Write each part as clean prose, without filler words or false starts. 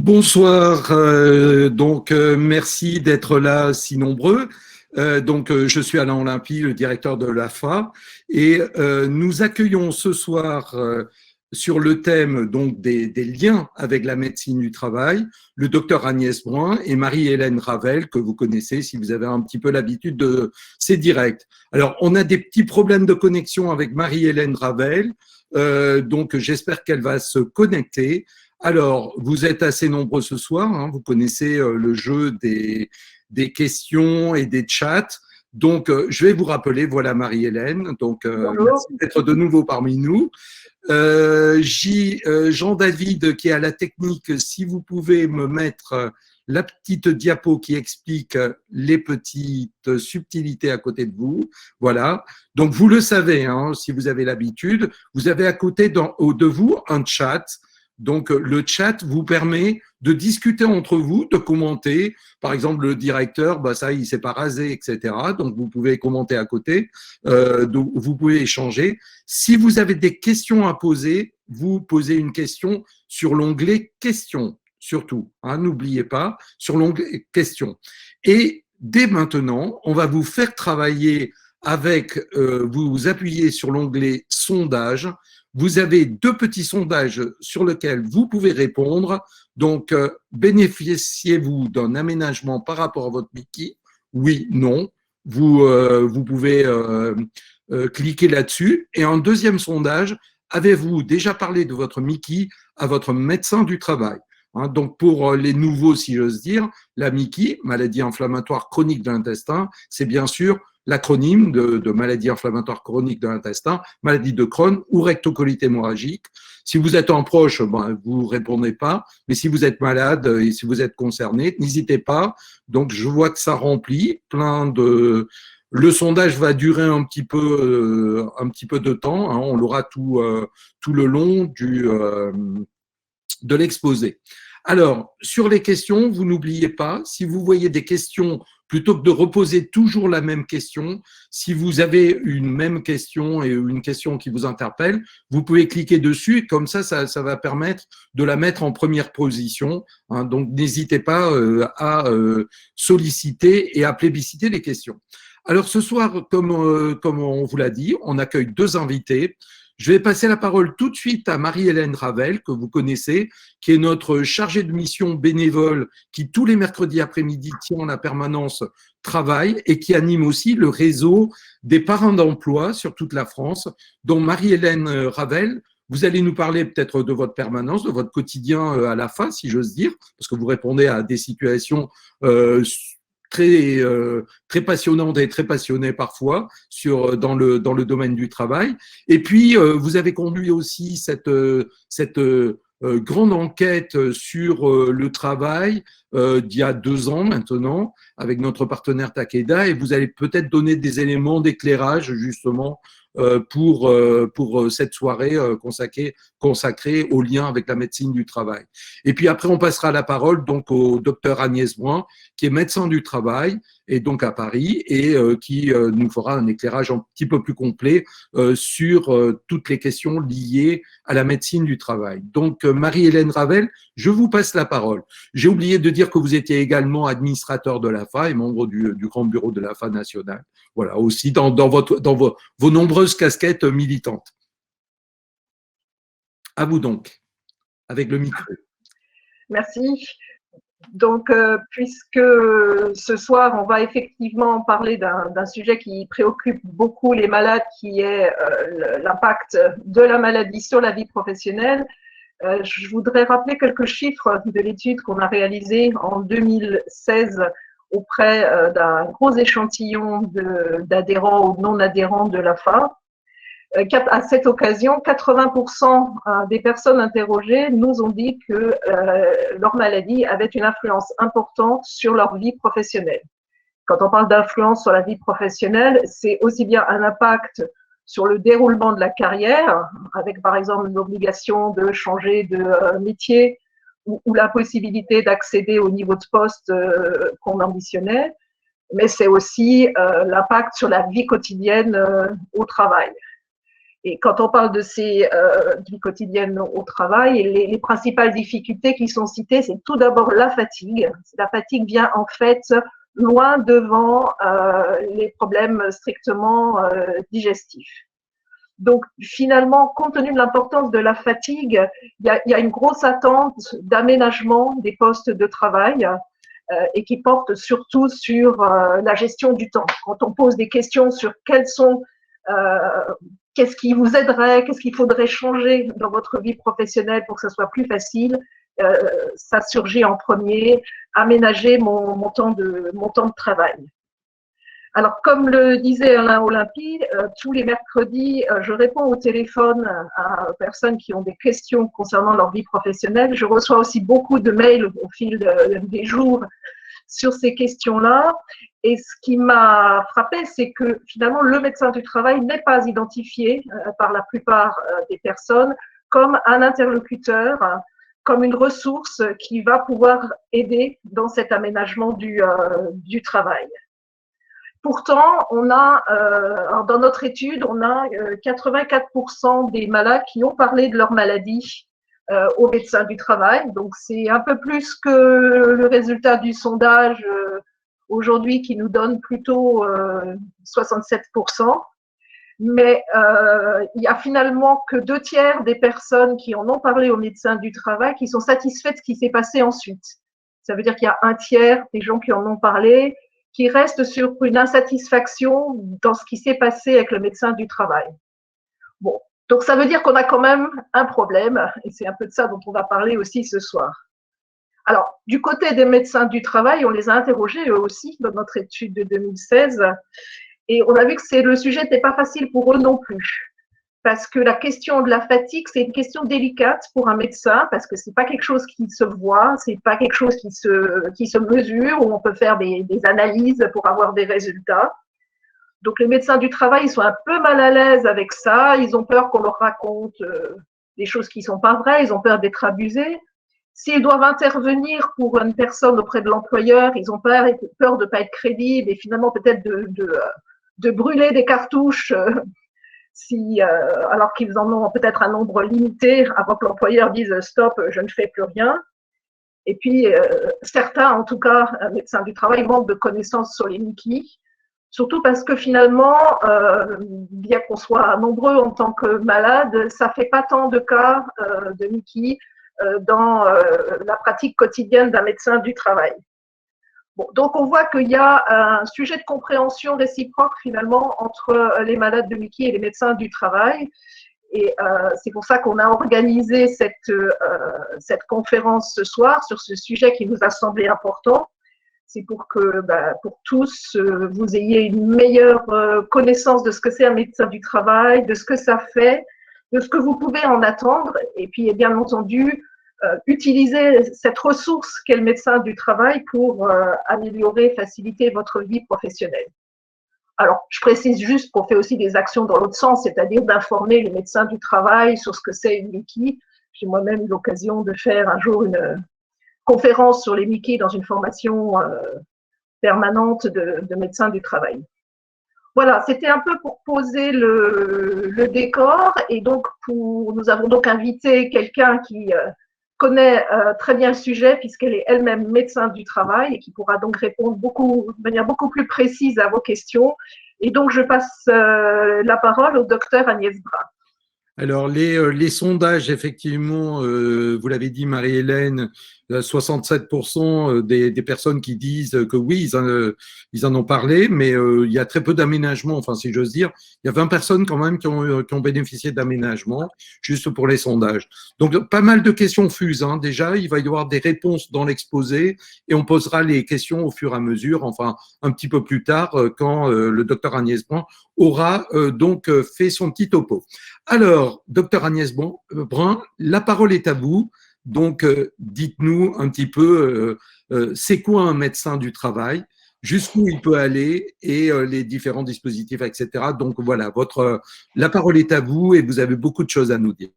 Bonsoir, merci d'être là si nombreux. Je suis Alain Olympie, le directeur de l'AFA, et nous accueillons ce soir sur le thème donc des liens avec la médecine du travail, le docteur Agnès Brun et Marie-Hélène Ravel, que vous connaissez si vous avez un petit peu l'habitude de ces directs. Alors, on a des petits problèmes de connexion avec Marie-Hélène Ravel, donc j'espère qu'elle va se connecter. Alors, vous êtes assez nombreux ce soir, hein, vous connaissez le jeu des questions et des chats. Donc, je vais vous rappeler, voilà Marie-Hélène, donc merci d'être de nouveau parmi nous. Jean-David qui est à la technique, si vous pouvez me mettre la petite diapo qui explique les petites subtilités à côté de vous. Voilà. Donc, vous le savez, hein, si vous avez l'habitude, vous avez à côté de vous un chat. Donc, le chat vous permet de discuter entre vous, de commenter. Par exemple, le directeur, bah ça, il s'est pas rasé, etc. Donc, vous pouvez commenter à côté. Donc, vous pouvez échanger. Si vous avez des questions à poser, vous posez une question sur l'onglet questions, surtout. Hein, n'oubliez pas, sur l'onglet questions. Et dès maintenant, on va vous faire travailler avec, vous appuyez sur l'onglet sondage. Vous avez deux petits sondages sur lesquels vous pouvez répondre. Donc, bénéficiez-vous d'un aménagement par rapport à votre Mickey? Oui, non. Vous pouvez cliquer là-dessus. Et un deuxième sondage, avez-vous déjà parlé de votre Mickey à votre médecin du travail? Hein, donc, pour les nouveaux, si j'ose dire, la Mickey, maladie inflammatoire chronique de l'intestin, c'est bien sûr l'acronyme de maladie inflammatoire chronique de l'intestin, maladie de Crohn ou rectocolite hémorragique. Si vous êtes un proche, ben, vous répondez pas, mais si vous êtes malade et si vous êtes concerné, n'hésitez pas. Donc, je vois que ça remplit plein de… Le sondage va durer un petit peu de temps, hein, on l'aura tout le long de l'exposé. Alors, sur les questions, vous n'oubliez pas, si vous voyez des questions, plutôt que de reposer toujours la même question, si vous avez une même question et une question qui vous interpelle, vous pouvez cliquer dessus et comme ça va permettre de la mettre en première position. Hein, donc, n'hésitez pas à solliciter et à plébisciter les questions. Alors, ce soir, comme on vous l'a dit, on accueille deux invités. Je vais passer la parole tout de suite à Marie-Hélène Ravel, que vous connaissez, qui est notre chargée de mission bénévole, qui tous les mercredis après-midi tient la permanence travail et qui anime aussi le réseau des parrains d'emploi sur toute la France. Donc Marie-Hélène Ravel, vous allez nous parler peut-être de votre permanence, de votre quotidien à la fin, si j'ose dire, parce que vous répondez à des situations très passionnante et très passionnée parfois dans le domaine du travail. Et puis, vous avez conduit aussi cette grande enquête sur le travail d'il y a 2 ans maintenant avec notre partenaire Takeda et vous allez peut-être donner des éléments d'éclairage justement pour cette soirée consacrée au lien avec la médecine du travail. Et puis après, on passera la parole donc au docteur Agnès Brun, qui est médecin du travail et donc à Paris et qui nous fera un éclairage un petit peu plus complet sur toutes les questions liées à la médecine du travail. Donc Marie-Hélène Ravel, je vous passe la parole. J'ai oublié de dire que vous étiez également administrateur de l'AFA et membre du grand bureau de l'AFA nationale. Voilà, aussi dans vos nombreuses casquettes militantes. À vous donc, avec le micro. Merci. Donc, puisque ce soir, on va effectivement parler d'un sujet qui préoccupe beaucoup les malades, qui est l'impact de la maladie sur la vie professionnelle, je voudrais rappeler quelques chiffres de l'étude qu'on a réalisée en 2016 auprès d'un gros échantillon d'adhérents ou non-adhérents de l'AFA. À cette occasion, 80% des personnes interrogées nous ont dit que leur maladie avait une influence importante sur leur vie professionnelle. Quand on parle d'influence sur la vie professionnelle, c'est aussi bien un impact sur le déroulement de la carrière, avec par exemple l'obligation de changer de métier ou la possibilité d'accéder au niveau de poste qu'on ambitionnait, mais c'est aussi l'impact sur la vie quotidienne au travail. Et quand on parle de ces vies quotidiennes au travail, les principales difficultés qui sont citées, c'est tout d'abord la fatigue. La fatigue vient en fait loin devant les problèmes strictement digestifs. Donc finalement, compte tenu de l'importance de la fatigue, il y a une grosse attente d'aménagement des postes de travail et qui porte surtout sur la gestion du temps. Quand on pose des questions sur qu'est-ce qui vous aiderait, qu'est-ce qu'il faudrait changer dans votre vie professionnelle pour que ce soit plus facile, ça surgit en premier, aménager mon temps de travail. Alors, comme le disait Alain Olympie, tous les mercredis, je réponds au téléphone à personnes qui ont des questions concernant leur vie professionnelle. Je reçois aussi beaucoup de mails au fil des jours sur ces questions-là. Et ce qui m'a frappé, c'est que finalement, le médecin du travail n'est pas identifié par la plupart des personnes comme un interlocuteur, comme une ressource qui va pouvoir aider dans cet aménagement du travail. Pourtant, on a, dans notre étude, on a 84% des malades qui ont parlé de leur maladie au médecin du travail. Donc, c'est un peu plus que le résultat du sondage aujourd'hui qui nous donne plutôt 67%. Mais il y a finalement que 2/3 des personnes qui en ont parlé au médecin du travail qui sont satisfaites de ce qui s'est passé ensuite. Ça veut dire qu'il y a 1/3 des gens qui en ont parlé qui restent sur une insatisfaction dans ce qui s'est passé avec le médecin du travail. Bon, donc ça veut dire qu'on a quand même un problème, et c'est un peu de ça dont on va parler aussi ce soir. Alors, du côté des médecins du travail, on les a interrogés eux aussi dans notre étude de 2016, et on a vu que le sujet n'était pas facile pour eux non plus. Parce que la question de la fatigue, c'est une question délicate pour un médecin, parce que c'est pas quelque chose qui se voit, c'est pas quelque chose qui se mesure, où on peut faire des analyses pour avoir des résultats. Donc les médecins du travail, ils sont un peu mal à l'aise avec ça, ils ont peur qu'on leur raconte des choses qui sont pas vraies, ils ont peur d'être abusés. S'ils doivent intervenir pour une personne auprès de l'employeur, ils ont peur de pas être crédibles et finalement peut-être de brûler des cartouches alors qu'ils en ont peut-être un nombre limité avant que l'employeur dise stop, je ne fais plus rien. Et puis, certains, en tout cas, médecins du travail, manquent de connaissances sur les Mickey, surtout parce que finalement, bien qu'on soit nombreux en tant que malades, ça ne fait pas tant de cas de Mickey dans la pratique quotidienne d'un médecin du travail. Bon, donc on voit qu'il y a un sujet de compréhension réciproque finalement entre les malades de Mickey et les médecins du travail. Et c'est pour ça qu'on a organisé cette conférence ce soir sur ce sujet qui nous a semblé important. C'est pour que pour tous, vous ayez une meilleure connaissance de ce que c'est un médecin du travail, de ce que ça fait, de ce que vous pouvez en attendre. Et puis, bien entendu, utiliser cette ressource qu'est le médecin du travail pour améliorer, faciliter votre vie professionnelle. Alors, je précise juste qu'on fait aussi des actions dans l'autre sens, c'est-à-dire d'informer les médecins du travail sur ce que c'est une Mickey. J'ai moi-même eu l'occasion de faire un jour une conférence sur les Mickey dans une formation permanente de médecins du travail. Voilà, c'était un peu pour poser le décor. Et donc, nous avons donc invité quelqu'un qui connaît très bien le sujet puisqu'elle est elle-même médecin du travail et qui pourra donc répondre de manière beaucoup plus précise à vos questions. Et donc, je passe la parole au docteur Agnès Brun. Alors, les sondages, effectivement, vous l'avez dit, Marie-Hélène, 67% des personnes qui disent que oui, ils en ont parlé, mais il y a très peu d'aménagement, enfin, si j'ose dire. Il y a 20 personnes quand même qui ont bénéficié d'aménagement, juste pour les sondages. Donc, pas mal de questions fusent, hein. Déjà, il va y avoir des réponses dans l'exposé et on posera les questions au fur et à mesure, enfin, un petit peu plus tard, quand le docteur Agnès Brun aura donc fait son petit topo. Alors, docteur Agnès Brun, la parole est à vous. Donc, dites-nous un petit peu, c'est quoi un médecin du travail, jusqu'où il peut aller et les différents dispositifs, etc. Donc, voilà, la parole est à vous et vous avez beaucoup de choses à nous dire.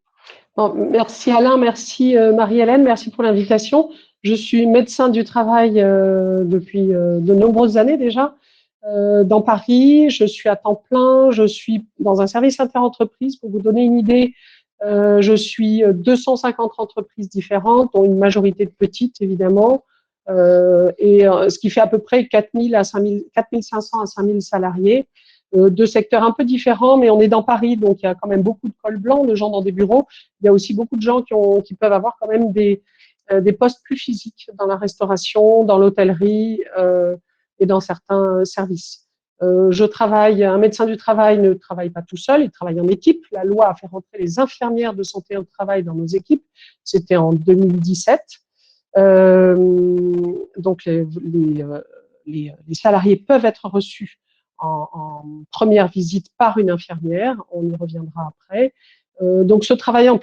Bon, merci Alain, merci Marie-Hélène, merci pour l'invitation. Je suis médecin du travail depuis de nombreuses années déjà. dans Paris. Je suis à temps plein. Je suis dans un service interentreprise. Pour vous donner une idée, je suis 250 entreprises différentes, dont une majorité de petites, évidemment, ce qui fait à peu près 4500 à 5000 salariés, de secteurs un peu différents, mais on est dans Paris, donc il y a quand même beaucoup de cols blancs, de gens dans des bureaux. Il y a aussi beaucoup de gens qui peuvent avoir quand même des postes plus physiques dans la restauration, dans l'hôtellerie et dans certains services. Un médecin du travail ne travaille pas tout seul, il travaille en équipe. La loi a fait rentrer les infirmières de santé au travail dans nos équipes. C'était en 2017. Donc, les salariés peuvent être reçus en première visite par une infirmière. On y reviendra après. Donc, ce travail en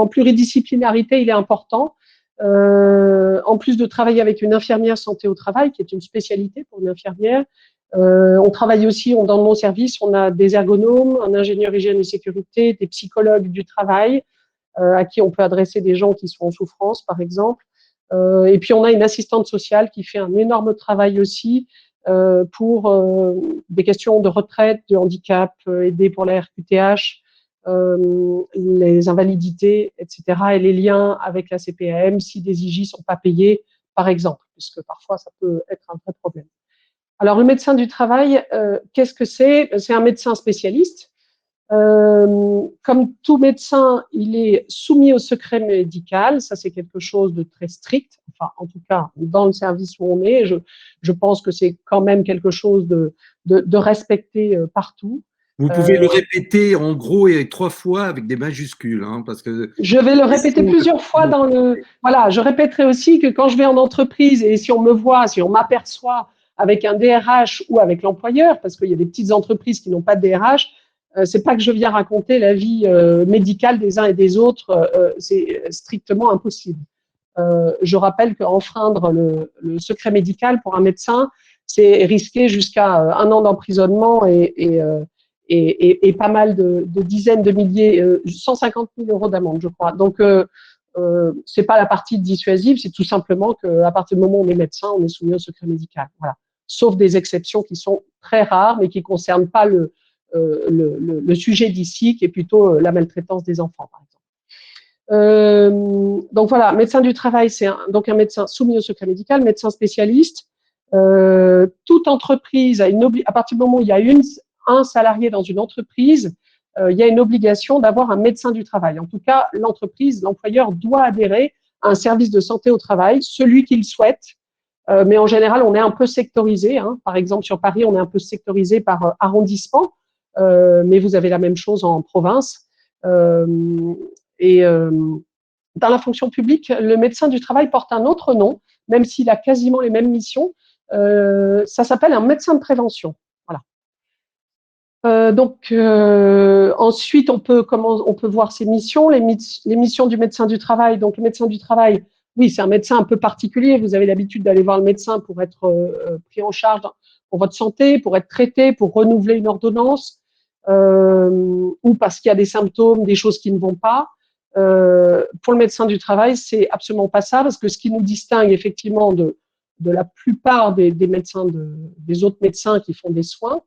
pluridisciplinarité, il est important. En plus de travailler avec une infirmière santé au travail, qui est une spécialité pour une infirmière, on travaille aussi, dans nos services, on a des ergonomes, un ingénieur hygiène et sécurité, des psychologues du travail, à qui on peut adresser des gens qui sont en souffrance, par exemple. Et puis, on a une assistante sociale qui fait un énorme travail aussi pour des questions de retraite, de handicap, aider pour la RQTH, les invalidités, etc. et les liens avec la CPAM si des IJ ne sont pas payés, par exemple, puisque parfois, ça peut être un vrai problème. Alors, le médecin du travail, qu'est-ce que c'est? C'est un médecin spécialiste. Comme tout médecin, il est soumis au secret médical. Ça, c'est quelque chose de très strict. Enfin, en tout cas, dans le service où on est, je pense que c'est quand même quelque chose de respecté partout. Vous pouvez le répéter en gros et 3 fois avec des majuscules, hein, parce que je vais le répéter plusieurs fois Voilà, je répéterai aussi que quand je vais en entreprise et si on me voit, si on m'aperçoit avec un DRH ou avec l'employeur, parce qu'il y a des petites entreprises qui n'ont pas de DRH, c'est pas que je viens raconter la vie médicale des uns et des autres, c'est strictement impossible. Je rappelle qu'enfreindre le secret médical pour un médecin, c'est risquer jusqu'à 1 an d'emprisonnement et pas mal de dizaines de milliers, 150 000 € d'amende, je crois. Donc, c'est pas la partie dissuasive, c'est tout simplement qu'à partir du moment où on est médecin, on est soumis au secret médical. Voilà. Sauf des exceptions qui sont très rares, mais qui ne concernent pas le sujet d'ici, qui est plutôt la maltraitance des enfants, par exemple. Donc voilà, médecin du travail, c'est donc un médecin soumis au secret médical, médecin spécialiste. Toute entreprise à partir du moment où il y a un salarié dans une entreprise, il y a une obligation d'avoir un médecin du travail. En tout cas, l'employeur doit adhérer à un service de santé au travail, celui qu'il souhaite. Mais en général, on est un peu sectorisé. Hein. Par exemple, sur Paris, on est un peu sectorisé par arrondissement, mais vous avez la même chose en province. Dans la fonction publique, le médecin du travail porte un autre nom, même s'il a quasiment les mêmes missions. Ça s'appelle un médecin de prévention. Voilà. Ensuite, on peut voir ses missions, les missions du médecin du travail. Donc, le médecin du travail, oui, c'est un médecin un peu particulier. Vous avez l'habitude d'aller voir le médecin pour être pris en charge pour votre santé, pour être traité, pour renouveler une ordonnance, ou parce qu'il y a des symptômes, des choses qui ne vont pas. Pour le médecin du travail, c'est absolument pas ça, parce que ce qui nous distingue effectivement de la plupart des médecins, des autres médecins qui font des soins,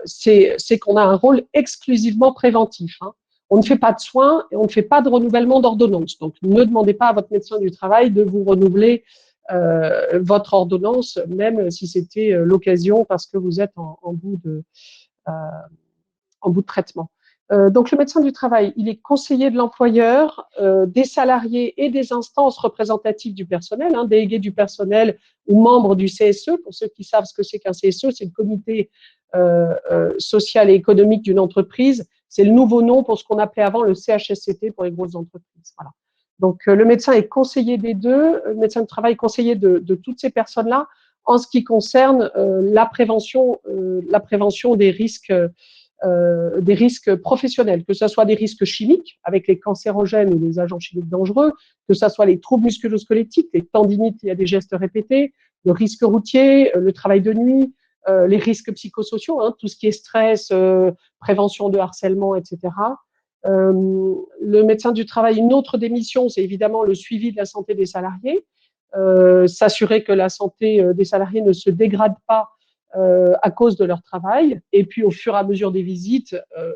c'est qu'on a un rôle exclusivement préventif. Hein. On ne fait pas de soins et on ne fait pas de renouvellement d'ordonnance. Donc, ne demandez pas à votre médecin du travail de vous renouveler votre ordonnance, même si c'était l'occasion parce que vous êtes en bout de traitement. Donc, le médecin du travail, il est conseiller de l'employeur, des salariés et des instances représentatives du personnel, hein, délégués du personnel ou membres du CSE. Pour ceux qui savent ce que c'est qu'un CSE, c'est le comité social et économique d'une entreprise. C'est le nouveau nom pour ce qu'on appelait avant le CHSCT pour les grosses entreprises. Voilà. Donc, le médecin est conseiller des deux, le médecin de travail est conseiller de toutes ces personnes-là en ce qui concerne la prévention des risques professionnels, que ce soit des risques chimiques avec les cancérogènes ou les agents chimiques dangereux, que ce soit les troubles musculo-squelettiques, les tendinites liées à des gestes répétés, le risque routier, le travail de nuit, les risques psychosociaux, hein, tout ce qui est stress, prévention de harcèlement, etc. Le médecin du travail, une autre des missions, c'est évidemment le suivi de la santé des salariés, s'assurer que la santé des salariés ne se dégrade pas à cause de leur travail. Et puis, au fur et à mesure des visites,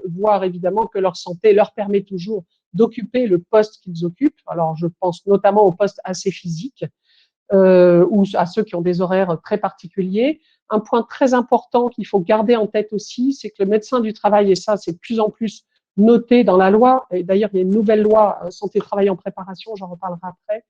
voir évidemment que leur santé leur permet toujours d'occuper le poste qu'ils occupent. Alors, je pense notamment aux postes assez physiques ou à ceux qui ont des horaires très particuliers. Un point très important qu'il faut garder en tête aussi, c'est que le médecin du travail, et ça, c'est de plus en plus noté dans la loi, et d'ailleurs, il y a une nouvelle loi santé-travail en préparation, j'en reparlerai après,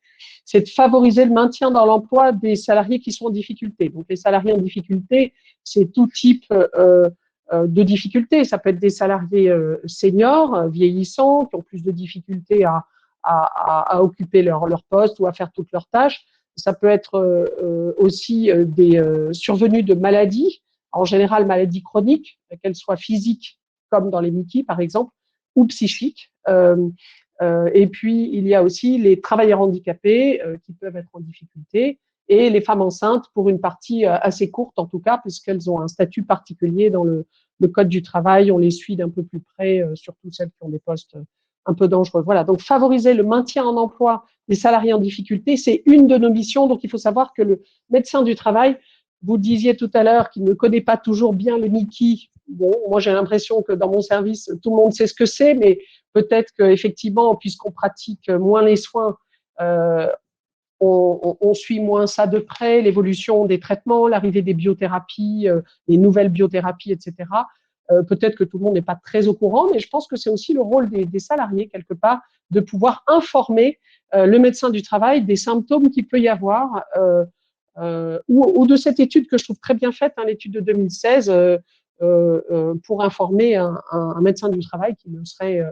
c'est de favoriser le maintien dans l'emploi des salariés qui sont en difficulté. Donc, les salariés en difficulté, c'est tout type de difficultés. Ça peut être des salariés seniors, vieillissants, qui ont plus de difficultés à occuper leur poste ou à faire toutes leurs tâches. Ça peut être aussi des survenus de maladies, en général maladies chroniques, qu'elles soient physiques, comme dans les MICI par exemple, ou psychiques. Et puis, il y a aussi les travailleurs handicapés qui peuvent être en difficulté et les femmes enceintes pour une partie assez courte en tout cas, puisqu'elles ont un statut particulier dans le Code du travail. On les suit d'un peu plus près, surtout celles qui ont des postes un peu dangereux. Voilà, donc favoriser le maintien en emploi des salariés en difficulté, c'est une de nos missions. Donc, il faut savoir que le médecin du travail, vous disiez tout à l'heure qu'il ne connaît pas toujours bien le MICI. Bon, moi, j'ai l'impression que dans mon service, tout le monde sait ce que c'est, mais peut-être qu'effectivement, puisqu'on pratique moins les soins, on suit moins ça de près, l'évolution des traitements, l'arrivée des biothérapies, les nouvelles biothérapies, etc. Peut-être que tout le monde n'est pas très au courant, mais je pense que c'est aussi le rôle des salariés, quelque part, de pouvoir informer le médecin du travail des symptômes qu'il peut y avoir, ou de cette étude que je trouve très bien faite, hein, l'étude de 2016, pour informer un médecin du travail qui ne serait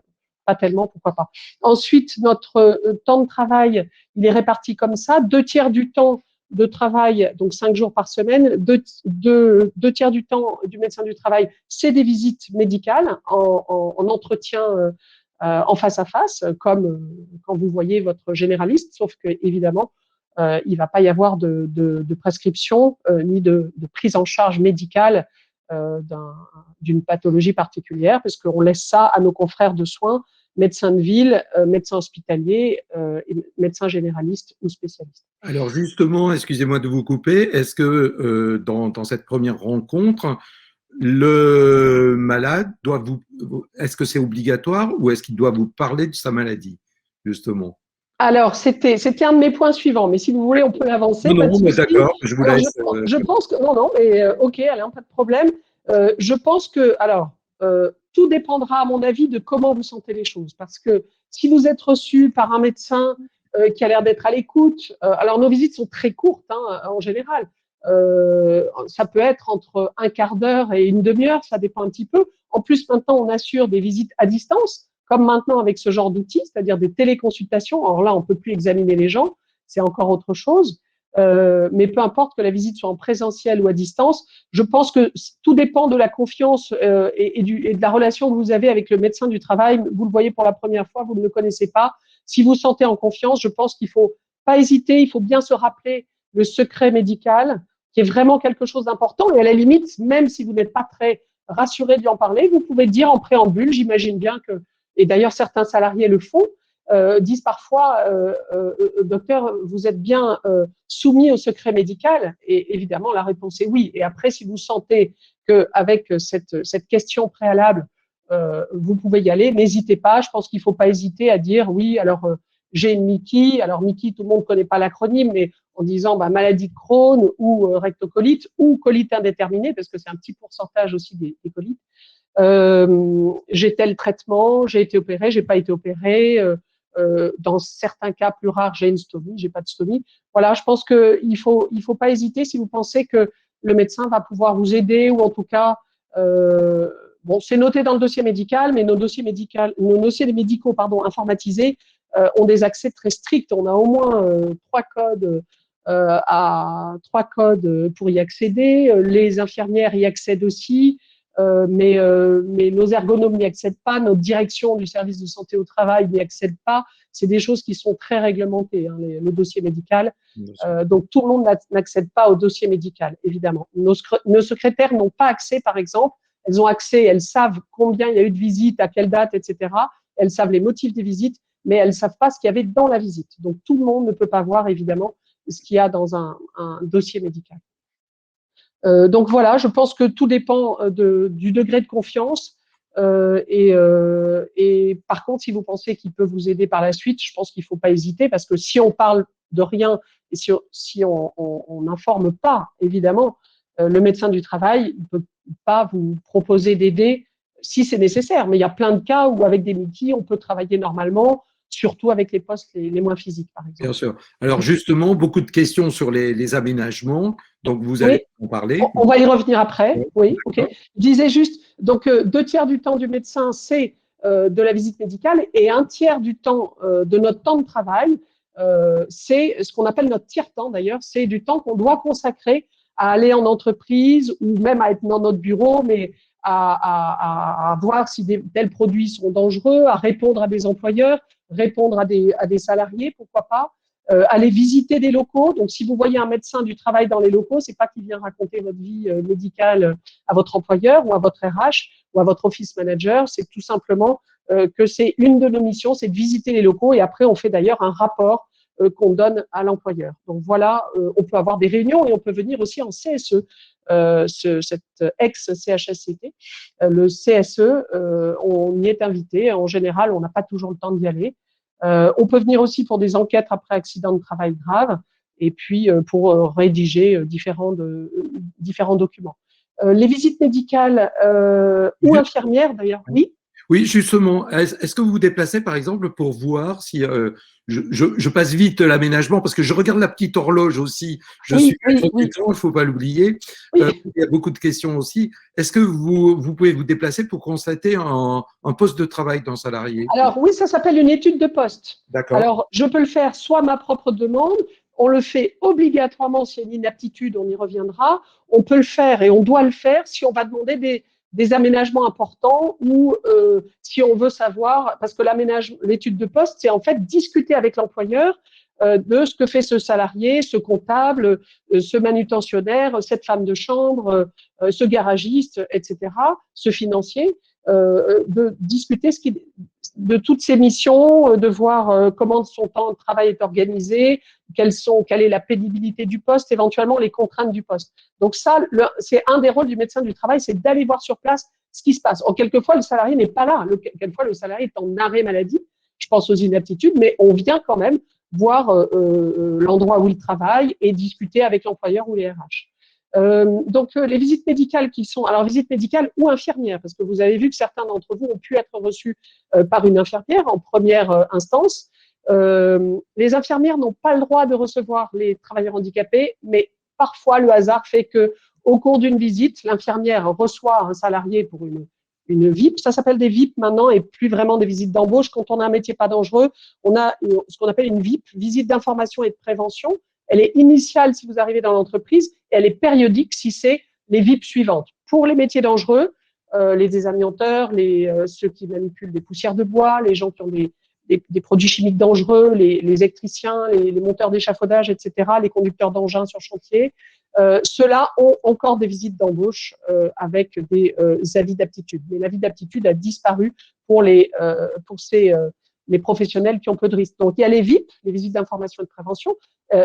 pas tellement, pourquoi pas. Ensuite, notre temps de travail, il est réparti comme ça, 2/3 du temps de travail, donc 5 jours par semaine, 2/3 du temps du médecin du travail, c'est des visites médicales en entretien en face à face, comme quand vous voyez votre généraliste, sauf que évidemment, il ne va pas y avoir de prescription ni de prise en charge médicale d'une pathologie particulière, parce qu'on laisse ça à nos confrères de soins, médecins de ville, médecins hospitaliers, et médecins généralistes ou spécialistes. Alors justement, excusez-moi de vous couper, est-ce que dans cette première rencontre, le malade est-ce que c'est obligatoire ou est-ce qu'il doit vous parler de sa maladie, justement? Alors, c'était un de mes points suivants, mais si vous voulez, on peut l'avancer. Non, mais d'accord, je vous Alors, laisse. je pense que non, mais ok, allez, pas de problème. Je pense que, alors, tout dépendra, à mon avis, de comment vous sentez les choses, parce que si vous êtes reçu par un médecin qui a l'air d'être à l'écoute, alors nos visites sont très courtes, hein, en général. Ça peut être entre un quart d'heure et une demi-heure, ça dépend un petit peu. En plus, maintenant, on assure des visites à distance, comme maintenant avec ce genre d'outils, c'est-à-dire des téléconsultations. Alors là, on ne peut plus examiner les gens, c'est encore autre chose. Mais peu importe que la visite soit en présentiel ou à distance, je pense que tout dépend de la confiance et de la relation que vous avez avec le médecin du travail. Vous le voyez pour la première fois, vous ne le connaissez pas. Si vous sentez en confiance, je pense qu'il ne faut pas hésiter, il faut bien se rappeler le secret médical, qui est vraiment quelque chose d'important. Et à la limite, même si vous n'êtes pas très rassuré de lui en parler, vous pouvez dire en préambule, j'imagine bien que, et d'ailleurs certains salariés le font, disent parfois, docteur, vous êtes bien soumis au secret médical? Et évidemment, la réponse est oui. Et après, si vous sentez qu'avec cette question préalable, vous pouvez y aller, n'hésitez pas. Je pense qu'il ne faut pas hésiter à dire oui, alors j'ai une MICI. Alors MICI, tout le monde ne connaît pas l'acronyme, mais en disant maladie de Crohn ou rectocolite ou colite indéterminée, parce que c'est un petit pourcentage aussi des colites. J'ai tel traitement, j'ai été opéré, j'ai pas été opéré. Dans certains cas plus rares, j'ai une stomie, j'ai pas de stomie. Voilà, je pense qu'il faut pas hésiter si vous pensez que le médecin va pouvoir vous aider ou en tout cas, bon, c'est noté dans le dossier médical, mais nos dossiers médicaux, informatisés ont des accès très stricts. On a au moins 3 codes pour y accéder. Les infirmières y accèdent aussi. Mais nos ergonomes n'y accèdent pas, notre direction du service de santé au travail n'y accède pas. C'est des choses qui sont très réglementées, hein, le dossier médical. Donc, tout le monde n'accède pas au dossier médical, évidemment. Nos secrétaires n'ont pas accès, par exemple. Elles ont accès, elles savent combien il y a eu de visites, à quelle date, etc. Elles savent les motifs des visites, mais elles ne savent pas ce qu'il y avait dans la visite. Donc, tout le monde ne peut pas voir, évidemment, ce qu'il y a dans un dossier médical. Donc voilà, je pense que tout dépend du degré de confiance. Et par contre, si vous pensez qu'il peut vous aider par la suite, je pense qu'il ne faut pas hésiter, parce que si on parle de rien et si on n'informe pas, évidemment, le médecin du travail ne peut pas vous proposer d'aider si c'est nécessaire. Mais il y a plein de cas où, avec des MITI, on peut travailler normalement, surtout avec les postes les moins physiques, par exemple. Bien sûr. Alors justement, beaucoup de questions sur les aménagements, donc vous allez Oui, en parler. on va y revenir après. Oui, ok. D'accord. Je disais juste, donc 2 tiers du temps du médecin, c'est de la visite médicale, et 1 tiers du temps de notre temps de travail, c'est ce qu'on appelle notre tiers-temps d'ailleurs, c'est du temps qu'on doit consacrer à aller en entreprise ou même à être dans notre bureau, mais à voir si tels produits sont dangereux, à répondre à des employeurs, répondre à des salariés, pourquoi pas. Aller visiter des locaux. Donc, si vous voyez un médecin du travail dans les locaux, c'est pas qu'il vient raconter votre vie médicale à votre employeur ou à votre RH ou à votre office manager. C'est tout simplement que c'est une de nos missions, c'est de visiter les locaux, et après, on fait d'ailleurs un rapport qu'on donne à l'employeur. Donc voilà, on peut avoir des réunions et on peut venir aussi en CSE, cette ex-CHSCT. Le CSE, on y est invité. En général, on n'a pas toujours le temps d'y aller. On peut venir aussi pour des enquêtes après accident de travail grave, et puis pour rédiger différents documents. Les visites médicales ou infirmières, d'ailleurs, oui. Oui, justement, est-ce que vous vous déplacez par exemple pour voir si je passe vite l'aménagement parce que je regarde la petite horloge aussi, je suis Oui, maître du oui, temps, il ne faut pas l'oublier. oui. Il y a beaucoup de questions aussi. Est-ce que vous pouvez vous déplacer pour constater un poste de travail d'un salarié? Alors oui, ça s'appelle une étude de poste. D'accord. Alors, je peux le faire soit à ma propre demande, on le fait obligatoirement s'il y a une inaptitude, on y reviendra. On peut le faire et on doit le faire si on va demander des aménagements importants, ou si on veut savoir, parce que l'étude de poste, c'est en fait discuter avec l'employeur de ce que fait ce salarié, ce comptable, ce manutentionnaire, cette femme de chambre, ce garagiste, etc., ce financier, de discuter de toutes ces missions, de voir comment son temps de travail est organisé, quelle est la pénibilité du poste, éventuellement les contraintes du poste. Donc ça, c'est un des rôles du médecin du travail, c'est d'aller voir sur place ce qui se passe. Quelquefois, le salarié n'est pas là. Quelquefois, le salarié est en arrêt maladie. Je pense aux inaptitudes, mais on vient quand même voir l'endroit où il travaille et discuter avec l'employeur ou les RH. Donc, les visites médicales alors visites médicales ou infirmières, parce que vous avez vu que certains d'entre vous ont pu être reçus par une infirmière en première instance. Les infirmières n'ont pas le droit de recevoir les travailleurs handicapés, mais parfois le hasard fait que, au cours d'une visite, l'infirmière reçoit un salarié pour une VIP. Ça s'appelle des VIP maintenant, et plus vraiment des visites d'embauche. Quand on a un métier pas dangereux, on a ce qu'on appelle une VIP, visite d'information et de prévention. Elle est initiale si vous arrivez dans l'entreprise, et elle est périodique si c'est les VIP suivantes. Pour les métiers dangereux, les désamianteurs, ceux qui manipulent des poussières de bois, les gens qui ont des produits chimiques dangereux, les électriciens, les monteurs d'échafaudage, etc., les conducteurs d'engins sur chantier, ceux-là ont encore des visites d'embauche avec des avis d'aptitude. Mais l'avis d'aptitude a disparu pour les professionnels qui ont peu de risques. Donc, il y a les VIP, les visites d'information et de prévention.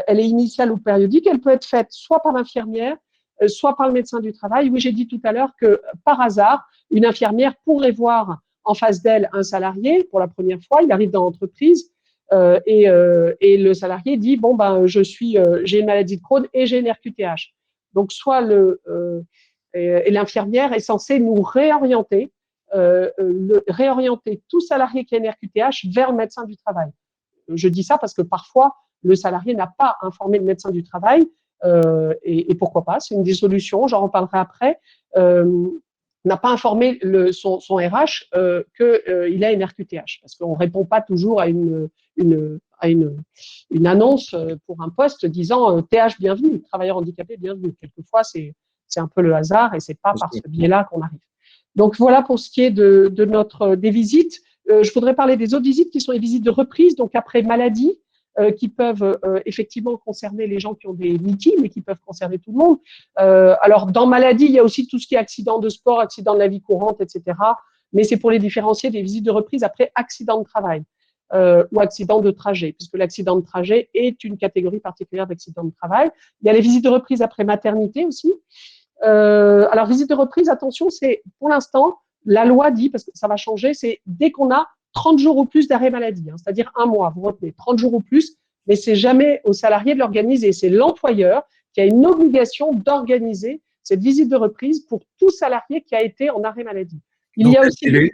Elle est initiale ou périodique. Elle peut être faite soit par l'infirmière, soit par le médecin du travail. Oui, j'ai dit tout à l'heure que, par hasard, une infirmière pourrait voir en face d'elle un salarié pour la première fois. Il arrive dans l'entreprise et le salarié dit bon ben j'ai une maladie de Crohn et j'ai une RQTH. Donc soit et l'infirmière est censée nous réorienter tout salarié qui a une RQTH vers le médecin du travail. Je dis ça parce que parfois le salarié n'a pas informé le médecin du travail, et pourquoi pas, c'est une des solutions, j'en reparlerai après. N'a pas informé son RH qu'il a une RQTH, parce qu'on ne répond pas toujours à une annonce pour un poste disant TH bienvenue, travailleur handicapé bienvenue. Quelquefois, c'est un peu le hasard, et ce n'est pas par ce biais-là qu'on arrive. Donc voilà pour ce qui est des visites. Je voudrais parler des autres visites qui sont les visites de reprise, donc après maladie, qui peuvent effectivement concerner les gens qui ont des MITI, mais qui peuvent concerner tout le monde. Alors, dans maladie, il y a aussi tout ce qui est accident de sport, accident de la vie courante, etc. Mais c'est pour les différencier des visites de reprise après accident de travail ou accident de trajet, puisque l'accident de trajet est une catégorie particulière d'accident de travail. Il y a les visites de reprise après maternité aussi. Alors, visite de reprise, attention, c'est pour l'instant, la loi dit, parce que ça va changer, c'est dès qu'on a 30 jours ou plus d'arrêt maladie, hein, c'est-à-dire un mois, vous retenez 30 jours ou plus, mais c'est jamais au salarié de l'organiser, c'est l'employeur qui a une obligation d'organiser cette visite de reprise pour tout salarié qui a été en arrêt maladie. Il y a aussi…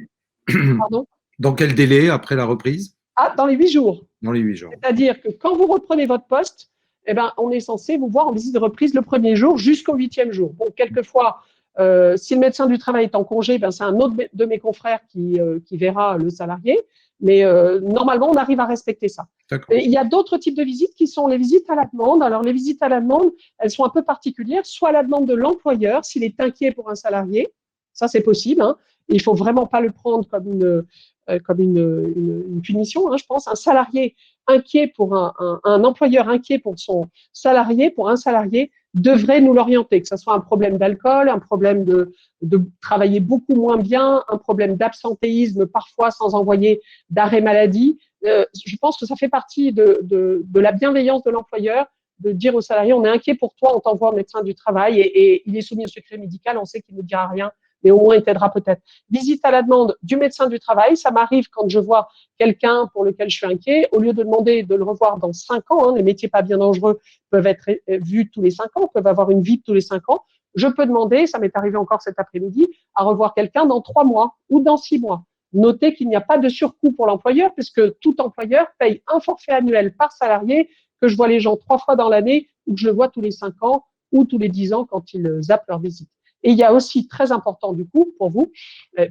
Pardon ? Dans quel délai après la reprise ? Dans les 8 jours. Dans les 8 jours. C'est-à-dire que quand vous reprenez votre poste, eh ben, on est censé vous voir en visite de reprise le premier jour jusqu'au 8e jour. Bon, quelquefois, si le médecin du travail est en congé, ben, c'est un autre de mes confrères qui verra le salarié. Mais normalement, on arrive à respecter ça. Et il y a d'autres types de visites qui sont les visites à la demande. Alors, les visites à la demande, elles sont un peu particulières. Soit à la demande de l'employeur, s'il est inquiet pour un salarié, ça c'est possible. Hein. Il ne faut vraiment pas le prendre comme une punition, hein, je pense. Un salarié inquiet pour un employeur inquiet pour son salarié, pour un salarié, devrait nous l'orienter, que ce soit un problème d'alcool, un problème de travailler beaucoup moins bien, un problème d'absentéisme, parfois sans envoyer d'arrêt maladie. Je pense que ça fait partie de la bienveillance de l'employeur de dire au salarié, on est inquiet pour toi, on t'envoie au médecin du travail et il est soumis au secret médical, on sait qu'il ne dira rien, mais au moins il t'aidera peut-être. Visite à la demande du médecin du travail, ça m'arrive quand je vois quelqu'un pour lequel je suis inquiet, au lieu de demander de le revoir dans 5 ans, hein, les métiers pas bien dangereux peuvent être vus tous les 5 ans, peuvent avoir une vie tous les 5 ans, je peux demander, ça m'est arrivé encore cet après-midi, à revoir quelqu'un dans 3 mois ou dans 6 mois. Notez qu'il n'y a pas de surcoût pour l'employeur, puisque tout employeur paye un forfait annuel par salarié, que je vois les gens 3 fois dans l'année, ou que je le vois tous les 5 ans, ou tous les 10 ans quand ils zappent leur visite. Et il y a aussi, très important du coup, pour vous,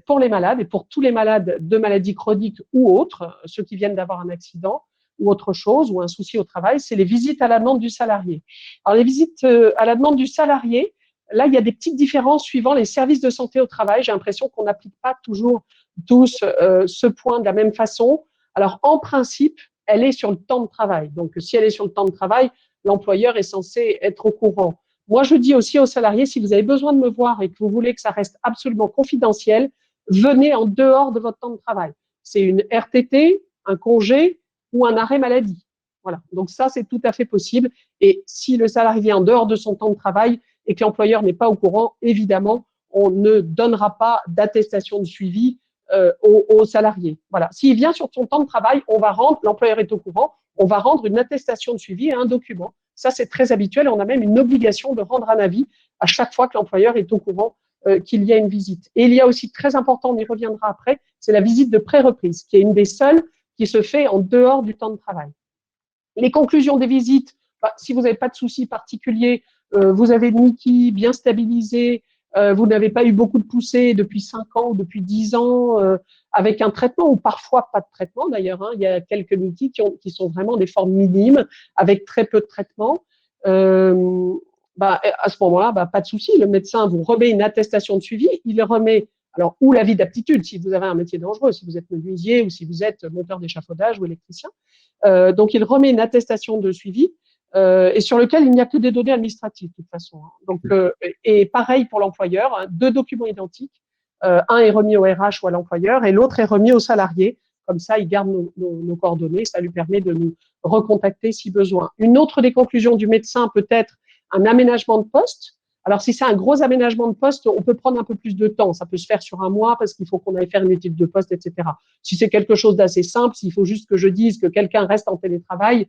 pour les malades et pour tous les malades de maladies chroniques ou autres, ceux qui viennent d'avoir un accident ou autre chose, ou un souci au travail, c'est les visites à la demande du salarié. Alors, les visites à la demande du salarié, là, il y a des petites différences suivant les services de santé au travail. J'ai l'impression qu'on n'applique pas toujours tous ce point de la même façon. Alors, en principe, elle est sur le temps de travail. Donc, si elle est sur le temps de travail, l'employeur est censé être au courant. Moi, je dis aussi aux salariés, si vous avez besoin de me voir et que vous voulez que ça reste absolument confidentiel, venez en dehors de votre temps de travail. C'est une RTT, un congé ou un arrêt maladie. Voilà. Donc ça, c'est tout à fait possible. Et si le salarié vient en dehors de son temps de travail et que l'employeur n'est pas au courant, évidemment, on ne donnera pas d'attestation de suivi aux salariés. Voilà. S'il vient sur son temps de travail, on va rendre, l'employeur est au courant, on va rendre une attestation de suivi et un document. Ça, c'est très habituel. On a même une obligation de rendre un avis à chaque fois que l'employeur est au courant qu'il y a une visite. Et il y a aussi, très important, on y reviendra après, c'est la visite de pré-reprise, qui est une des seules qui se fait en dehors du temps de travail. Les conclusions des visites, si vous n'avez pas de soucis particuliers, vous avez une Niki bien stabilisée, vous n'avez pas eu beaucoup de poussées depuis 5 ans ou depuis 10 ans avec un traitement, ou parfois pas de traitement d'ailleurs. Hein. Il y a quelques Niki qui sont vraiment des formes minimes, avec très peu de traitement. À ce moment-là, pas de souci. Le médecin vous remet une attestation de suivi. Il remet, alors, ou l'avis d'aptitude, si vous avez un métier dangereux, si vous êtes menuisier ou si vous êtes monteur d'échafaudage ou électricien. Donc, il remet une attestation de suivi et sur lequel il n'y a que des données administratives, de toute façon. Hein. Donc, et pareil pour l'employeur, hein, 2 documents identiques. Un est remis au RH ou à l'employeur et l'autre est remis au salarié. Comme ça, il garde nos coordonnées. Ça lui permet de nous recontacter si besoin. Une autre des conclusions du médecin peut être un aménagement de poste. Alors, si c'est un gros aménagement de poste, on peut prendre un peu plus de temps. Ça peut se faire sur un mois parce qu'il faut qu'on aille faire une étude de poste, etc. Si c'est quelque chose d'assez simple, s'il faut juste que je dise que quelqu'un reste en télétravail